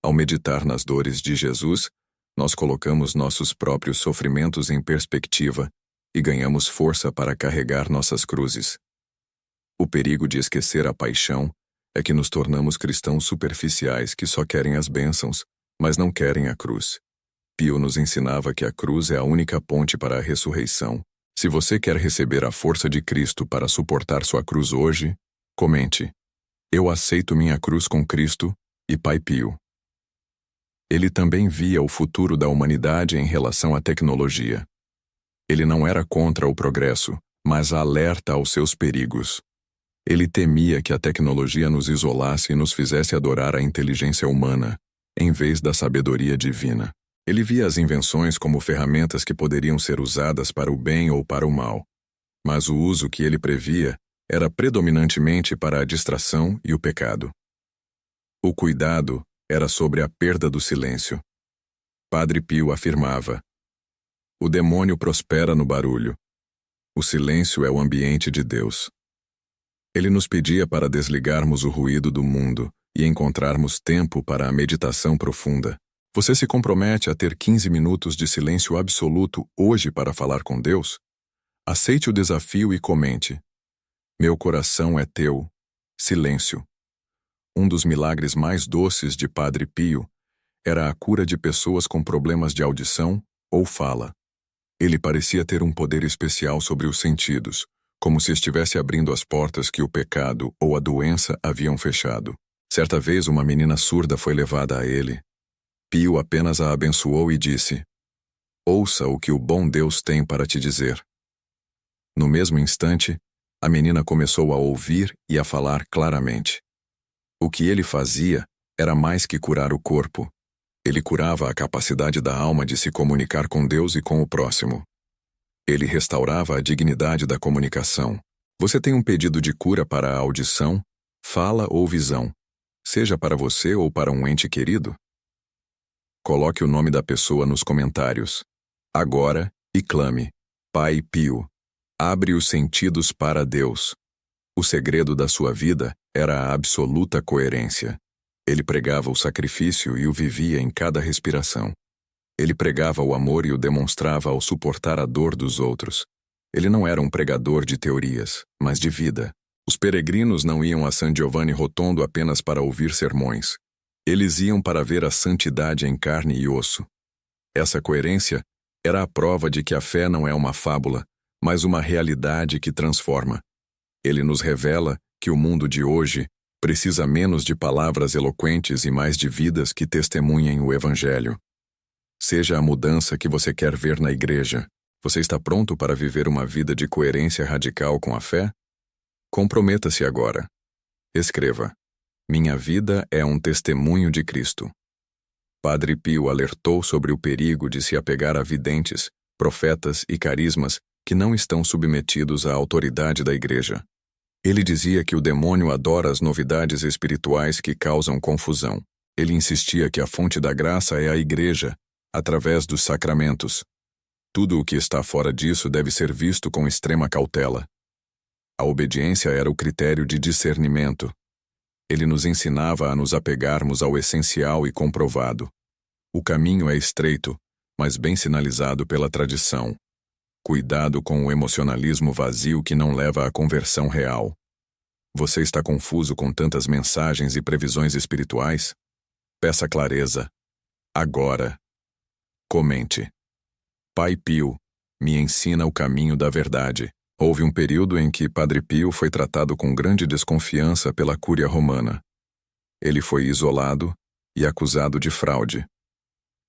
Ao meditar nas dores de Jesus, nós colocamos nossos próprios sofrimentos em perspectiva e ganhamos força para carregar nossas cruzes. O perigo de esquecer a paixão é que nos tornamos cristãos superficiais que só querem as bênçãos, mas não querem a cruz. Pio nos ensinava que a cruz é a única ponte para a ressurreição. Se você quer receber a força de Cristo para suportar sua cruz hoje, comente: "Eu aceito minha cruz com Cristo e Pai Pio". Ele também via o futuro da humanidade em relação à tecnologia. Ele não era contra o progresso, mas alerta aos seus perigos. Ele temia que a tecnologia nos isolasse e nos fizesse adorar a inteligência humana, em vez da sabedoria divina. Ele via as invenções como ferramentas que poderiam ser usadas para o bem ou para o mal, mas o uso que ele previa era predominantemente para a distração e o pecado. O cuidado era sobre a perda do silêncio. Padre Pio afirmava: "O demônio prospera no barulho. O silêncio é o ambiente de Deus". Ele nos pedia para desligarmos o ruído do mundo e encontrarmos tempo para a meditação profunda. Você se compromete a ter 15 minutos de silêncio absoluto hoje para falar com Deus? Aceite o desafio e comente: "Meu coração é teu. Silêncio". Um dos milagres mais doces de Padre Pio era a cura de pessoas com problemas de audição ou fala. Ele parecia ter um poder especial sobre os sentidos, como se estivesse abrindo as portas que o pecado ou a doença haviam fechado. Certa vez uma menina surda foi levada a ele. Pio apenas a abençoou e disse: "Ouça o que o bom Deus tem para te dizer". No mesmo instante, a menina começou a ouvir e a falar claramente. O que ele fazia era mais que curar o corpo. Ele curava a capacidade da alma de se comunicar com Deus e com o próximo. Ele restaurava a dignidade da comunicação. Você tem um pedido de cura para a audição, fala ou visão, seja para você ou para um ente querido? Coloque o nome da pessoa nos comentários agora e clame: "Pai Pio, abre os sentidos para Deus". O segredo da sua vida era a absoluta coerência. Ele pregava o sacrifício e o vivia em cada respiração. Ele pregava o amor e o demonstrava ao suportar a dor dos outros. Ele não era um pregador de teorias, mas de vida. Os peregrinos não iam a San Giovanni Rotondo apenas para ouvir sermões. Eles iam para ver a santidade em carne e osso. Essa coerência era a prova de que a fé não é uma fábula, mas uma realidade que transforma. Ele nos revela que o mundo de hoje precisa menos de palavras eloquentes e mais de vidas que testemunhem o Evangelho. Seja a mudança que você quer ver na igreja, você está pronto para viver uma vida de coerência radical com a fé? Comprometa-se agora. Escreva: "Minha vida é um testemunho de Cristo". Padre Pio alertou sobre o perigo de se apegar a videntes, profetas e carismas que não estão submetidos à autoridade da igreja. Ele dizia que o demônio adora as novidades espirituais que causam confusão. Ele insistia que a fonte da graça é a igreja, através dos sacramentos. Tudo o que está fora disso deve ser visto com extrema cautela. A obediência era o critério de discernimento. Ele nos ensinava a nos apegarmos ao essencial e comprovado. O caminho é estreito, mas bem sinalizado pela tradição. Cuidado com o emocionalismo vazio que não leva à conversão real. Você está confuso com tantas mensagens e previsões espirituais? Peça clareza. Agora. Comente: "Pai Pio, me ensina o caminho da verdade". Houve um período em que Padre Pio foi tratado com grande desconfiança pela Cúria Romana. Ele foi isolado e acusado de fraude.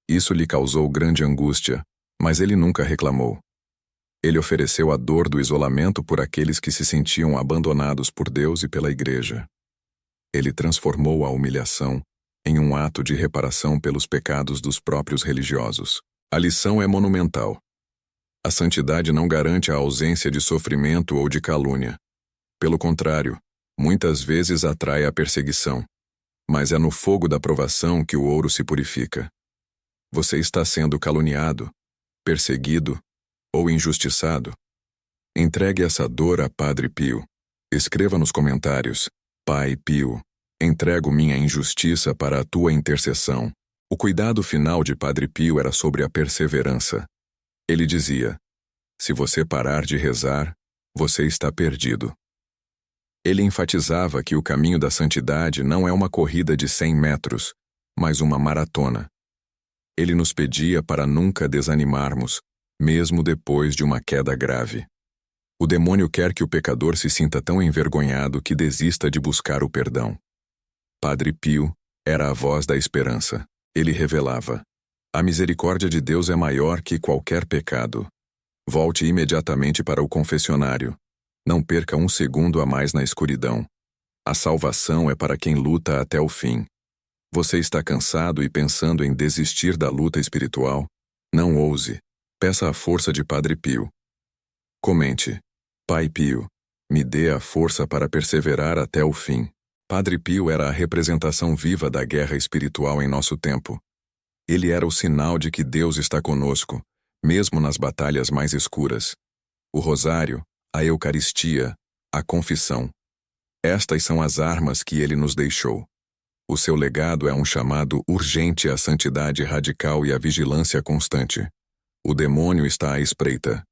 Isso lhe causou grande angústia, mas ele nunca reclamou. Ele ofereceu a dor do isolamento por aqueles que se sentiam abandonados por Deus e pela Igreja. Ele transformou a humilhação em um ato de reparação pelos pecados dos próprios religiosos. A lição é monumental. A santidade não garante a ausência de sofrimento ou de calúnia. Pelo contrário, muitas vezes atrai a perseguição. Mas é no fogo da provação que o ouro se purifica. Você está sendo caluniado, perseguido ou injustiçado? Entregue essa dor a Padre Pio. Escreva nos comentários: Pai Pio, entrego minha injustiça para a tua intercessão. O cuidado final de Padre Pio era sobre a perseverança. Ele dizia: se você parar de rezar, você está perdido. Ele enfatizava que o caminho da santidade não é uma corrida de 100 metros, mas uma maratona. Ele nos pedia para nunca desanimarmos, mesmo depois de uma queda grave. O demônio quer que o pecador se sinta tão envergonhado que desista de buscar o perdão. Padre Pio era a voz da esperança. Ele revelava: a misericórdia de Deus é maior que qualquer pecado. Volte imediatamente para o confessionário. Não perca um segundo a mais na escuridão. A salvação é para quem luta até o fim. Você está cansado e pensando em desistir da luta espiritual? Não ouse. Peça a força de Padre Pio. Comente: Pai Pio, me dê a força para perseverar até o fim. Padre Pio era a representação viva da guerra espiritual em nosso tempo. Ele era o sinal de que Deus está conosco, mesmo nas batalhas mais escuras. O rosário, a Eucaristia, a confissão. Estas são as armas que ele nos deixou. O seu legado é um chamado urgente à santidade radical e à vigilância constante. O demônio está à espreita,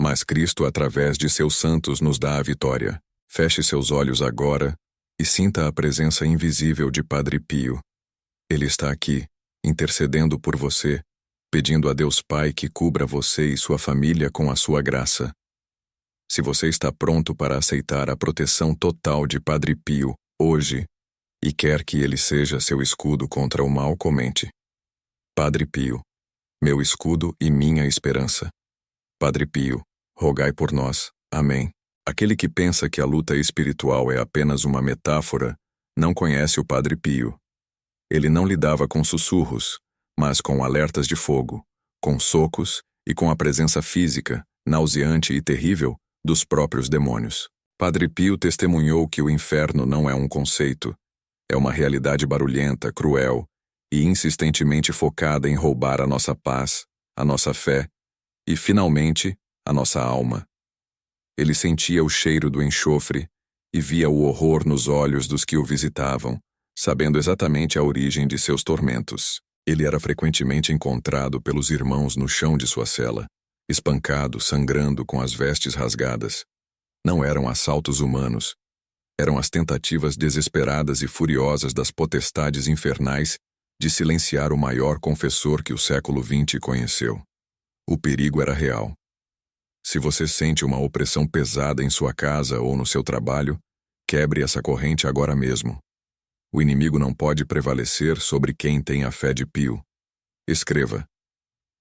mas Cristo, através de seus santos, nos dá a vitória. Feche seus olhos agora e sinta a presença invisível de Padre Pio. Ele está aqui, intercedendo por você, pedindo a Deus Pai que cubra você e sua família com a sua graça. Se você está pronto para aceitar a proteção total de Padre Pio, hoje, e quer que ele seja seu escudo contra o mal, comente: Padre Pio, meu escudo e minha esperança. Padre Pio, rogai por nós. Amém. Aquele que pensa que a luta espiritual é apenas uma metáfora, não conhece o Padre Pio. Ele não lidava com sussurros, mas com alertas de fogo, com socos e com a presença física, nauseante e terrível, dos próprios demônios. Padre Pio testemunhou que o inferno não é um conceito, é uma realidade barulhenta, cruel e insistentemente focada em roubar a nossa paz, a nossa fé e, finalmente, a nossa alma. Ele sentia o cheiro do enxofre e via o horror nos olhos dos que o visitavam, sabendo exatamente a origem de seus tormentos. Ele era frequentemente encontrado pelos irmãos no chão de sua cela, espancado, sangrando, com as vestes rasgadas. Não eram assaltos humanos. Eram as tentativas desesperadas e furiosas das potestades infernais de silenciar o maior confessor que o século XX conheceu. O perigo era real. Se você sente uma opressão pesada em sua casa ou no seu trabalho, quebre essa corrente agora mesmo. O inimigo não pode prevalecer sobre quem tem a fé de Pio. Escreva: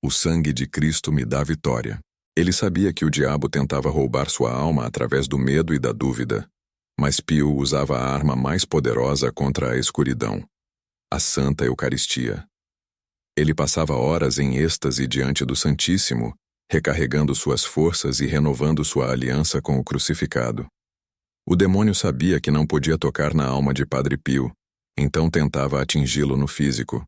o sangue de Cristo me dá vitória. Ele sabia que o diabo tentava roubar sua alma através do medo e da dúvida, mas Pio usava a arma mais poderosa contra a escuridão: a Santa Eucaristia. Ele passava horas em êxtase diante do Santíssimo, recarregando suas forças e renovando sua aliança com o crucificado. O demônio sabia que não podia tocar na alma de Padre Pio, então tentava atingi-lo no físico.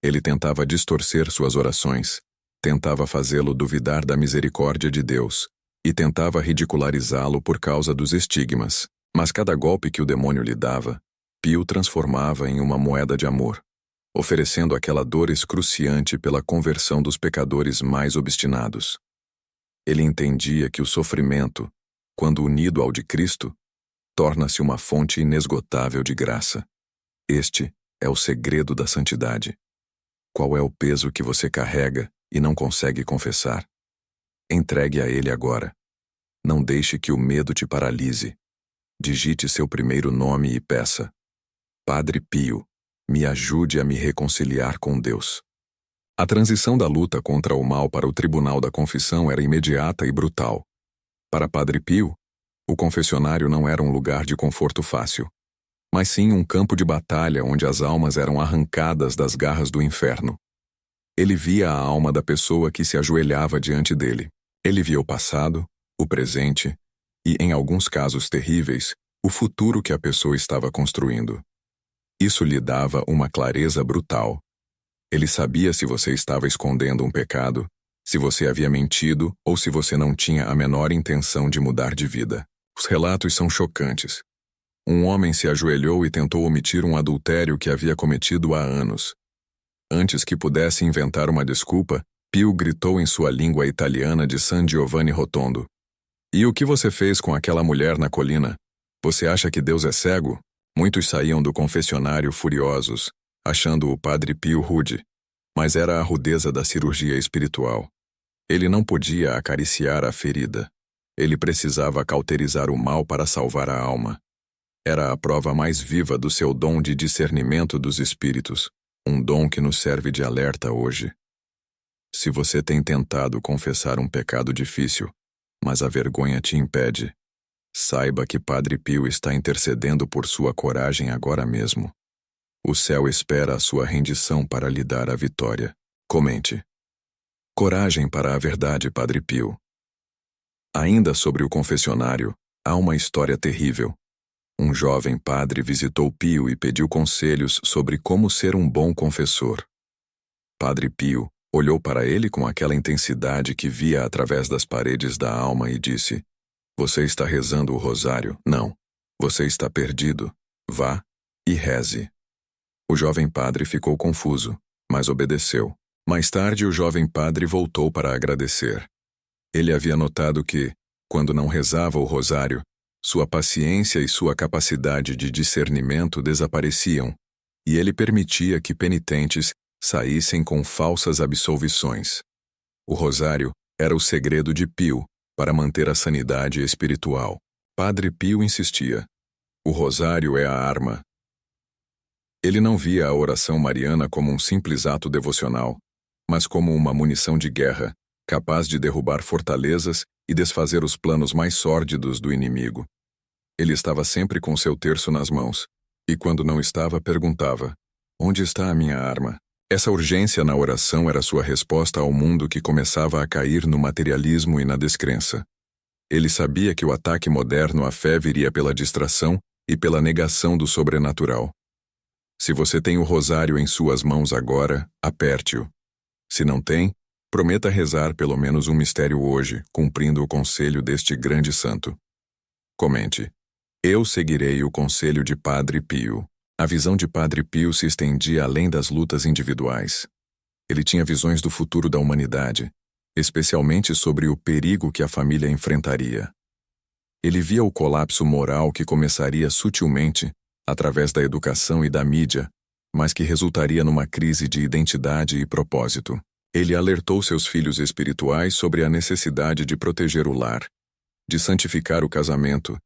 Ele tentava distorcer suas orações, tentava fazê-lo duvidar da misericórdia de Deus e tentava ridicularizá-lo por causa dos estigmas. Mas cada golpe que o demônio lhe dava, Pio transformava em uma moeda de amor, oferecendo aquela dor excruciante pela conversão dos pecadores mais obstinados. Ele entendia que o sofrimento, quando unido ao de Cristo, torna-se uma fonte inesgotável de graça. Este é o segredo da santidade. Qual é o peso que você carrega e não consegue confessar? Entregue a ele agora. Não deixe que o medo te paralise. Digite seu primeiro nome e peça: Padre Pio, me ajude a me reconciliar com Deus. A transição da luta contra o mal para o tribunal da confissão era imediata e brutal. Para Padre Pio, o confessionário não era um lugar de conforto fácil, mas sim um campo de batalha onde as almas eram arrancadas das garras do inferno. Ele via a alma da pessoa que se ajoelhava diante dele. Ele via o passado, o presente e, em alguns casos terríveis, o futuro que a pessoa estava construindo. Isso lhe dava uma clareza brutal. Ele sabia se você estava escondendo um pecado, se você havia mentido ou se você não tinha a menor intenção de mudar de vida. Os relatos são chocantes. Um homem se ajoelhou e tentou omitir um adultério que havia cometido há anos. Antes que pudesse inventar uma desculpa, Pio gritou em sua língua italiana de San Giovanni Rotondo: "E o que você fez com aquela mulher na colina? Você acha que Deus é cego?" Muitos saíam do confessionário furiosos, achando o Padre Pio rude, mas era a rudeza da cirurgia espiritual. Ele não podia acariciar a ferida. Ele precisava cauterizar o mal para salvar a alma. Era a prova mais viva do seu dom de discernimento dos espíritos, um dom que nos serve de alerta hoje. Se você tem tentado confessar um pecado difícil, mas a vergonha te impede, saiba que Padre Pio está intercedendo por sua coragem agora mesmo. O céu espera a sua rendição para lhe dar a vitória. Comente. Coragem para a verdade, Padre Pio. Ainda sobre o confessionário, há uma história terrível. Um jovem padre visitou Pio e pediu conselhos sobre como ser um bom confessor. Padre Pio olhou para ele com aquela intensidade que via através das paredes da alma e disse: "Você está rezando o rosário? Não. Você está perdido. Vá e reze." O jovem padre ficou confuso, mas obedeceu. Mais tarde, o jovem padre voltou para agradecer. Ele havia notado que, quando não rezava o rosário, sua paciência e sua capacidade de discernimento desapareciam, e ele permitia que penitentes saíssem com falsas absolvições. O rosário era o segredo de Pio para manter a sanidade espiritual. Padre Pio insistia: "O rosário é a arma." Ele não via a oração mariana como um simples ato devocional, mas como uma munição de guerra, capaz de derrubar fortalezas e desfazer os planos mais sórdidos do inimigo. Ele estava sempre com seu terço nas mãos, e quando não estava, perguntava: "Onde está a minha arma?" Essa urgência na oração era sua resposta ao mundo que começava a cair no materialismo e na descrença. Ele sabia que o ataque moderno à fé viria pela distração e pela negação do sobrenatural. Se você tem o rosário em suas mãos agora, aperte-o. Se não tem, prometa rezar pelo menos um mistério hoje, cumprindo o conselho deste grande santo. Comente. Eu seguirei o conselho de Padre Pio. A visão de Padre Pio se estendia além das lutas individuais. Ele tinha visões do futuro da humanidade, especialmente sobre o perigo que a família enfrentaria. Ele via o colapso moral que começaria sutilmente, através da educação e da mídia, mas que resultaria numa crise de identidade e propósito. Ele alertou seus filhos espirituais sobre a necessidade de proteger o lar, de santificar o casamento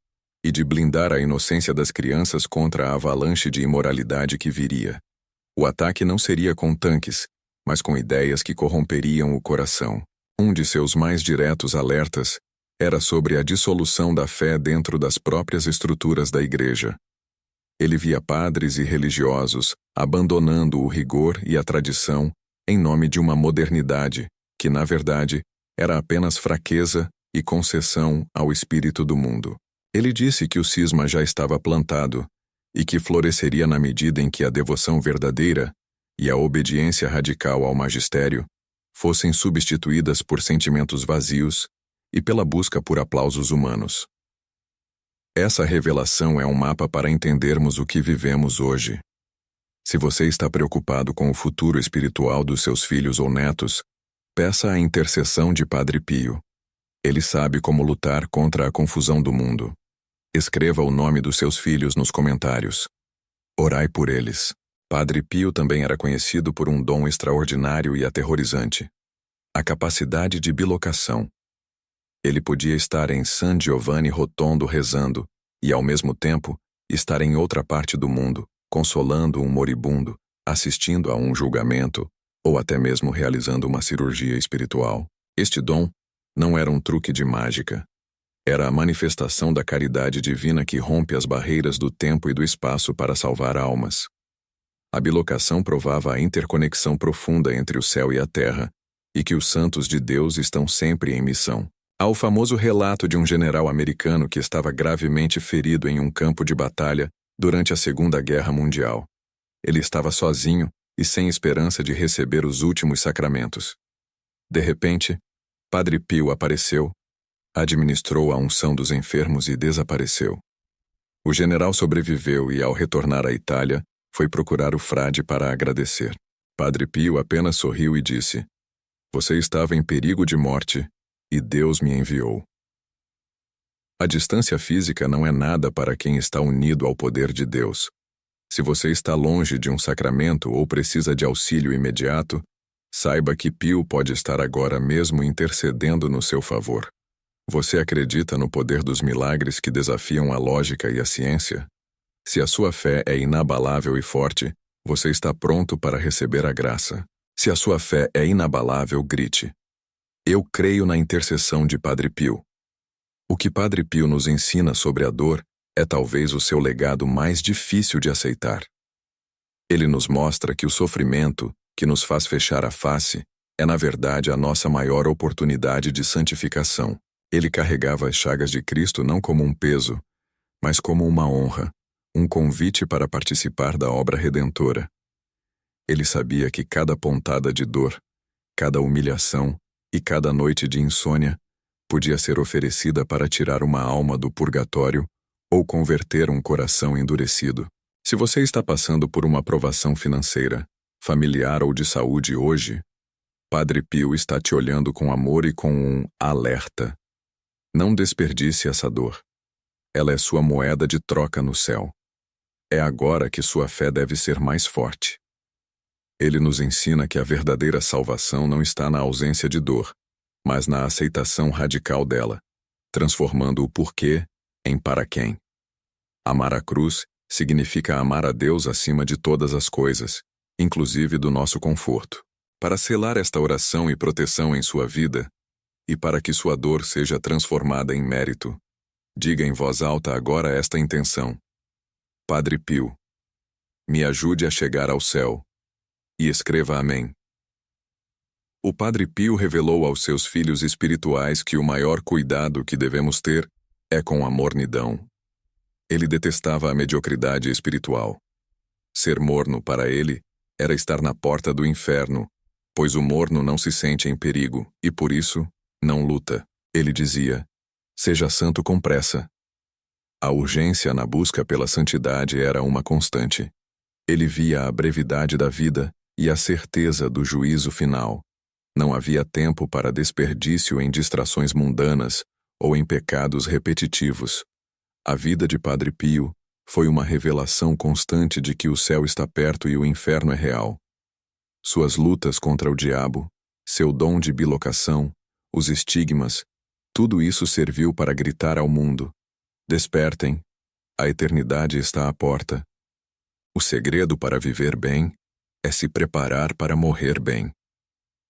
e de blindar a inocência das crianças contra a avalanche de imoralidade que viria. O ataque não seria com tanques, mas com ideias que corromperiam o coração. Um de seus mais diretos alertas era sobre a dissolução da fé dentro das próprias estruturas da igreja. Ele via padres e religiosos abandonando o rigor e a tradição em nome de uma modernidade que, na verdade, era apenas fraqueza e concessão ao espírito do mundo. Ele disse que o cisma já estava plantado e que floresceria na medida em que a devoção verdadeira e a obediência radical ao magistério fossem substituídas por sentimentos vazios e pela busca por aplausos humanos. Essa revelação é um mapa para entendermos o que vivemos hoje. Se você está preocupado com o futuro espiritual dos seus filhos ou netos, peça a intercessão de Padre Pio. Ele sabe como lutar contra a confusão do mundo. Escreva o nome dos seus filhos nos comentários. Orai por eles. Padre Pio também era conhecido por um dom extraordinário e aterrorizante: a capacidade de bilocação. Ele podia estar em San Giovanni Rotondo rezando e, ao mesmo tempo, estar em outra parte do mundo, consolando um moribundo, assistindo a um julgamento ou até mesmo realizando uma cirurgia espiritual. Este dom não era um truque de mágica. Era a manifestação da caridade divina que rompe as barreiras do tempo e do espaço para salvar almas. A bilocação provava a interconexão profunda entre o céu e a terra, e que os santos de Deus estão sempre em missão. Há o famoso relato de um general americano que estava gravemente ferido em um campo de batalha durante a Segunda Guerra Mundial. Ele estava sozinho e sem esperança de receber os últimos sacramentos. De repente, Padre Pio apareceu, administrou a unção dos enfermos e desapareceu. O general sobreviveu e, ao retornar à Itália, foi procurar o frade para agradecer. Padre Pio apenas sorriu e disse: "Você estava em perigo de morte e Deus me enviou." A distância física não é nada para quem está unido ao poder de Deus. Se você está longe de um sacramento ou precisa de auxílio imediato, saiba que Pio pode estar agora mesmo intercedendo no seu favor. Você acredita no poder dos milagres que desafiam a lógica e a ciência? Se a sua fé é inabalável e forte, você está pronto para receber a graça. Se a sua fé é inabalável, grite: "Eu creio na intercessão de Padre Pio." O que Padre Pio nos ensina sobre a dor é talvez o seu legado mais difícil de aceitar. Ele nos mostra que o sofrimento, que nos faz fechar a face, é na verdade a nossa maior oportunidade de santificação. Ele carregava as chagas de Cristo não como um peso, mas como uma honra, um convite para participar da obra redentora. Ele sabia que cada pontada de dor, cada humilhação e cada noite de insônia podia ser oferecida para tirar uma alma do purgatório ou converter um coração endurecido. Se você está passando por uma provação financeira, familiar ou de saúde hoje, Padre Pio está te olhando com amor e com um alerta. Não desperdice essa dor. Ela é sua moeda de troca no céu. É agora que sua fé deve ser mais forte. Ele nos ensina que a verdadeira salvação não está na ausência de dor, mas na aceitação radical dela, transformando o porquê em para quem. Amar a cruz significa amar a Deus acima de todas as coisas, inclusive do nosso conforto. Para selar esta oração e proteção em sua vida, e para que sua dor seja transformada em mérito, diga em voz alta agora esta intenção: Padre Pio, me ajude a chegar ao céu. E escreva amém. O Padre Pio revelou aos seus filhos espirituais que o maior cuidado que devemos ter é com a mornidão. Ele detestava a mediocridade espiritual. Ser morno para ele era estar na porta do inferno, pois o morno não se sente em perigo e, por isso, não luta. Ele dizia: seja santo com pressa. A urgência na busca pela santidade era uma constante. Ele via a brevidade da vida e a certeza do juízo final. Não havia tempo para desperdício em distrações mundanas ou em pecados repetitivos. A vida de Padre Pio foi uma revelação constante de que o céu está perto e o inferno é real. Suas lutas contra o diabo, seu dom de bilocação, os estigmas, tudo isso serviu para gritar ao mundo: despertem, a eternidade está à porta. O segredo para viver bem é se preparar para morrer bem.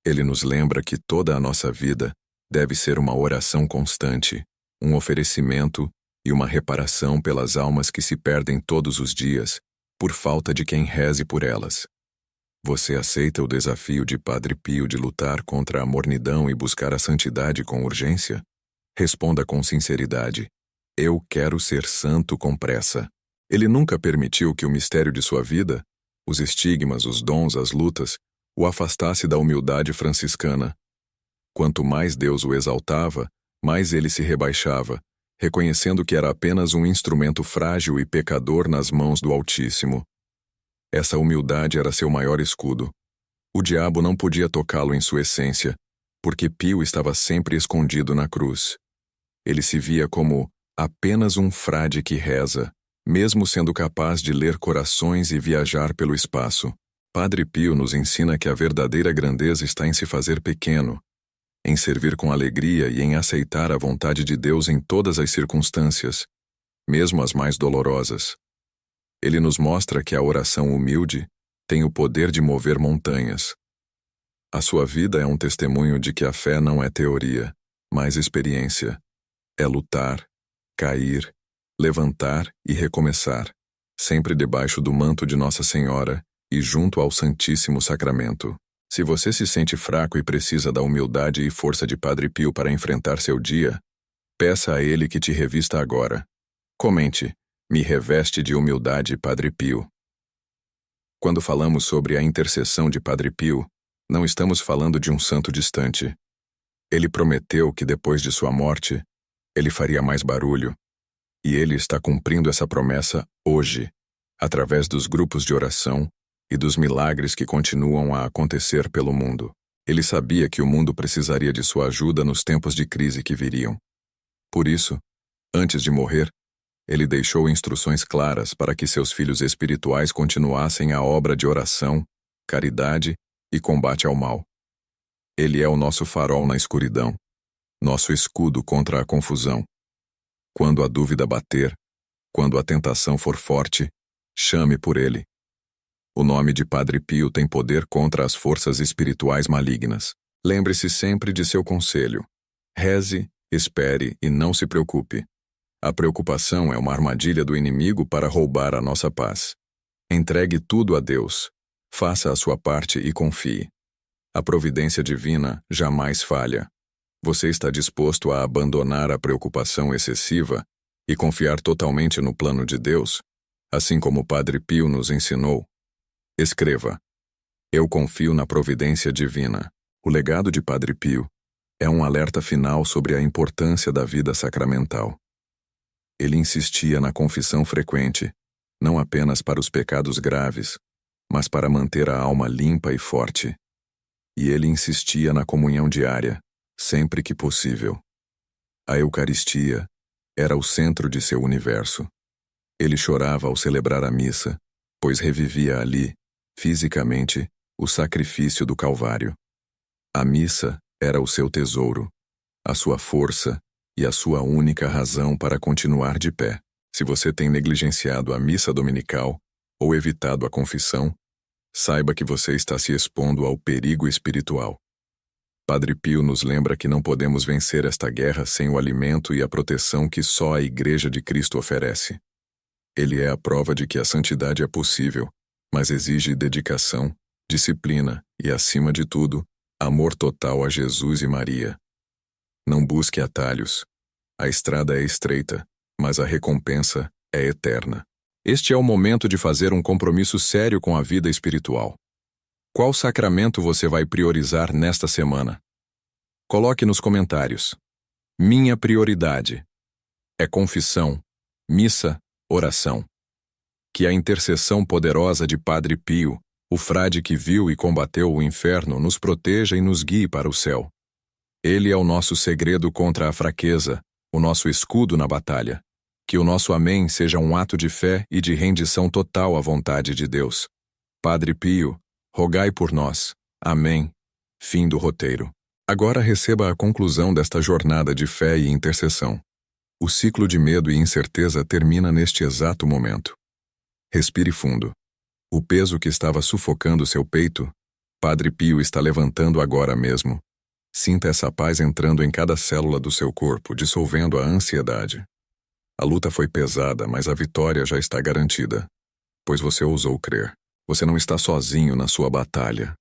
Ele nos lembra que toda a nossa vida deve ser uma oração constante, um oferecimento e uma reparação pelas almas que se perdem todos os dias, por falta de quem reze por elas. Você aceita o desafio de Padre Pio de lutar contra a mornidão e buscar a santidade com urgência? Responda com sinceridade: eu quero ser santo com pressa. Ele nunca permitiu que o mistério de sua vida, os estigmas, os dons, as lutas, o afastasse da humildade franciscana. Quanto mais Deus o exaltava, mais ele se rebaixava, reconhecendo que era apenas um instrumento frágil e pecador nas mãos do Altíssimo. Essa humildade era seu maior escudo. O diabo não podia tocá-lo em sua essência, porque Pio estava sempre escondido na cruz. Ele se via como apenas um frade que reza, mesmo sendo capaz de ler corações e viajar pelo espaço. Padre Pio nos ensina que a verdadeira grandeza está em se fazer pequeno, em servir com alegria e em aceitar a vontade de Deus em todas as circunstâncias, mesmo as mais dolorosas. Ele nos mostra que a oração humilde tem o poder de mover montanhas. A sua vida é um testemunho de que a fé não é teoria, mas experiência. É lutar, cair, levantar e recomeçar, sempre debaixo do manto de Nossa Senhora e junto ao Santíssimo Sacramento. Se você se sente fraco e precisa da humildade e força de Padre Pio para enfrentar seu dia, peça a ele que te revista agora. Comente: me reveste de humildade, Padre Pio. Quando falamos sobre a intercessão de Padre Pio, não estamos falando de um santo distante. Ele prometeu que depois de sua morte, ele faria mais barulho, e ele está cumprindo essa promessa hoje, através dos grupos de oração e dos milagres que continuam a acontecer pelo mundo. Ele sabia que o mundo precisaria de sua ajuda nos tempos de crise que viriam. Por isso, antes de morrer, ele deixou instruções claras para que seus filhos espirituais continuassem a obra de oração, caridade e combate ao mal. Ele é o nosso farol na escuridão, nosso escudo contra a confusão. Quando a dúvida bater, quando a tentação for forte, chame por ele. O nome de Padre Pio tem poder contra as forças espirituais malignas. Lembre-se sempre de seu conselho. Reze, espere e não se preocupe. A preocupação é uma armadilha do inimigo para roubar a nossa paz. Entregue tudo a Deus. Faça a sua parte e confie. A providência divina jamais falha. Você está disposto a abandonar a preocupação excessiva e confiar totalmente no plano de Deus, assim como Padre Pio nos ensinou? Escreva: eu confio na providência divina. O legado de Padre Pio é um alerta final sobre a importância da vida sacramental. Ele insistia na confissão frequente, não apenas para os pecados graves, mas para manter a alma limpa e forte. E ele insistia na comunhão diária, sempre que possível. A Eucaristia era o centro de seu universo. Ele chorava ao celebrar a missa, pois revivia ali, fisicamente, o sacrifício do Calvário. A missa era o seu tesouro, a sua força e a sua única razão para continuar de pé. Se você tem negligenciado a missa dominical ou evitado a confissão, saiba que você está se expondo ao perigo espiritual. Padre Pio nos lembra que não podemos vencer esta guerra sem o alimento e a proteção que só a Igreja de Cristo oferece. Ele é a prova de que a santidade é possível, mas exige dedicação, disciplina e, acima de tudo, amor total a Jesus e Maria. Não busque atalhos. A estrada é estreita, mas a recompensa é eterna. Este é o momento de fazer um compromisso sério com a vida espiritual. Qual sacramento você vai priorizar nesta semana? Coloque nos comentários. Minha prioridade é confissão, missa, oração. Que a intercessão poderosa de Padre Pio, o frade que viu e combateu o inferno, nos proteja e nos guie para o céu. Ele é o nosso segredo contra a fraqueza, o nosso escudo na batalha. Que o nosso amém seja um ato de fé e de rendição total à vontade de Deus. Padre Pio, rogai por nós. Amém. Fim do roteiro. Agora receba a conclusão desta jornada de fé e intercessão. O ciclo de medo e incerteza termina neste exato momento. Respire fundo. O peso que estava sufocando seu peito, Padre Pio está levantando agora mesmo. Sinta essa paz entrando em cada célula do seu corpo, dissolvendo a ansiedade. A luta foi pesada, mas a vitória já está garantida, pois você ousou crer. Você não está sozinho na sua batalha.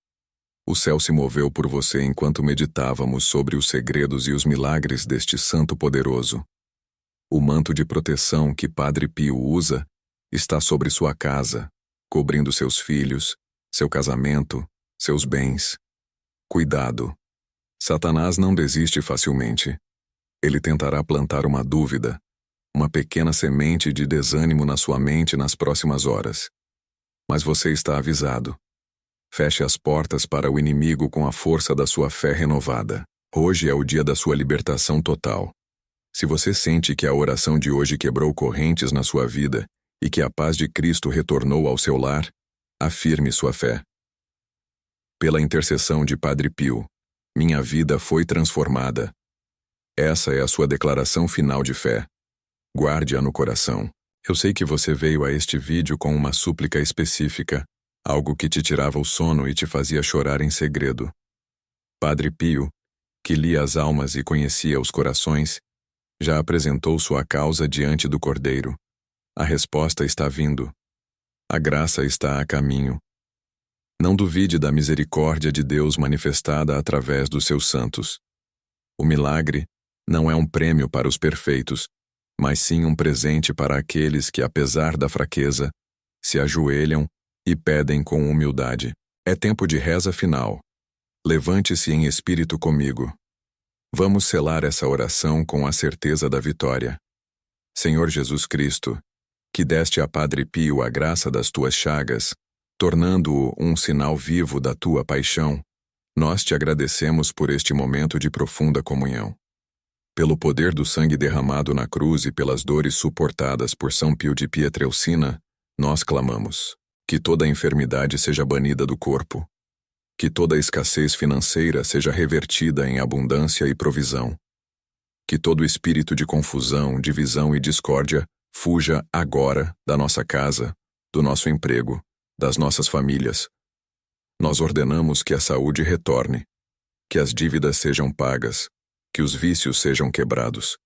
O céu se moveu por você enquanto meditávamos sobre os segredos e os milagres deste santo poderoso. O manto de proteção que Padre Pio usa está sobre sua casa, cobrindo seus filhos, seu casamento, seus bens. Cuidado. Satanás não desiste facilmente. Ele tentará plantar uma dúvida, uma pequena semente de desânimo na sua mente nas próximas horas. Mas você está avisado. Feche as portas para o inimigo com a força da sua fé renovada. Hoje é o dia da sua libertação total. Se você sente que a oração de hoje quebrou correntes na sua vida e que a paz de Cristo retornou ao seu lar, afirme sua fé. Pela intercessão de Padre Pio, minha vida foi transformada. Essa é a sua declaração final de fé. Guarde-a no coração. Eu sei que você veio a este vídeo com uma súplica específica, algo que te tirava o sono e te fazia chorar em segredo. Padre Pio, que lia as almas e conhecia os corações, já apresentou sua causa diante do Cordeiro. A resposta está vindo. A graça está a caminho. Não duvide da misericórdia de Deus manifestada através dos seus santos. O milagre não é um prêmio para os perfeitos, mas sim um presente para aqueles que, apesar da fraqueza, se ajoelham e pedem com humildade. É tempo de reza final. Levante-se em espírito comigo. Vamos selar essa oração com a certeza da vitória. Senhor Jesus Cristo, que deste a Padre Pio a graça das tuas chagas, tornando-o um sinal vivo da tua paixão, nós te agradecemos por este momento de profunda comunhão. Pelo poder do sangue derramado na cruz e pelas dores suportadas por São Pio de Pietrelcina, nós clamamos: que toda enfermidade seja banida do corpo, que toda escassez financeira seja revertida em abundância e provisão, que todo espírito de confusão, divisão e discórdia fuja agora da nossa casa, do nosso emprego, das nossas famílias. Nós ordenamos que a saúde retorne, que as dívidas sejam pagas, que os vícios sejam quebrados.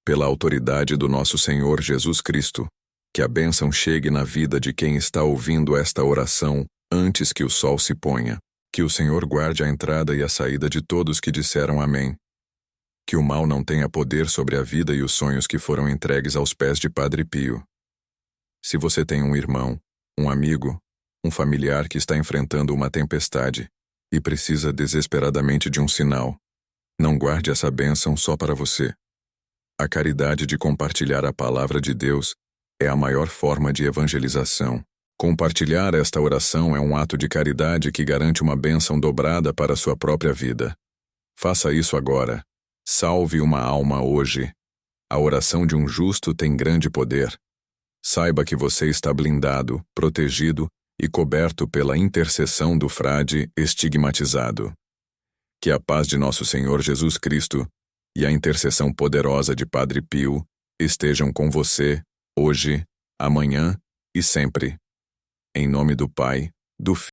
Pela autoridade do nosso Senhor Jesus Cristo, que a bênção chegue na vida de quem está ouvindo esta oração antes que o sol se ponha. Que o Senhor guarde a entrada e a saída de todos que disseram amém. Que o mal não tenha poder sobre a vida e os sonhos que foram entregues aos pés de Padre Pio. Se você tem um irmão, um amigo, um familiar que está enfrentando uma tempestade e precisa desesperadamente de um sinal, não guarde essa bênção só para você. A caridade de compartilhar a palavra de Deus é a maior forma de evangelização. Compartilhar esta oração é um ato de caridade que garante uma bênção dobrada para a sua própria vida. Faça isso agora. Salve uma alma hoje. A oração de um justo tem grande poder. Saiba que você está blindado, protegido e coberto pela intercessão do frade estigmatizado. Que a paz de nosso Senhor Jesus Cristo e a intercessão poderosa de Padre Pio estejam com você, hoje, amanhã e sempre. Em nome do Pai, do Filho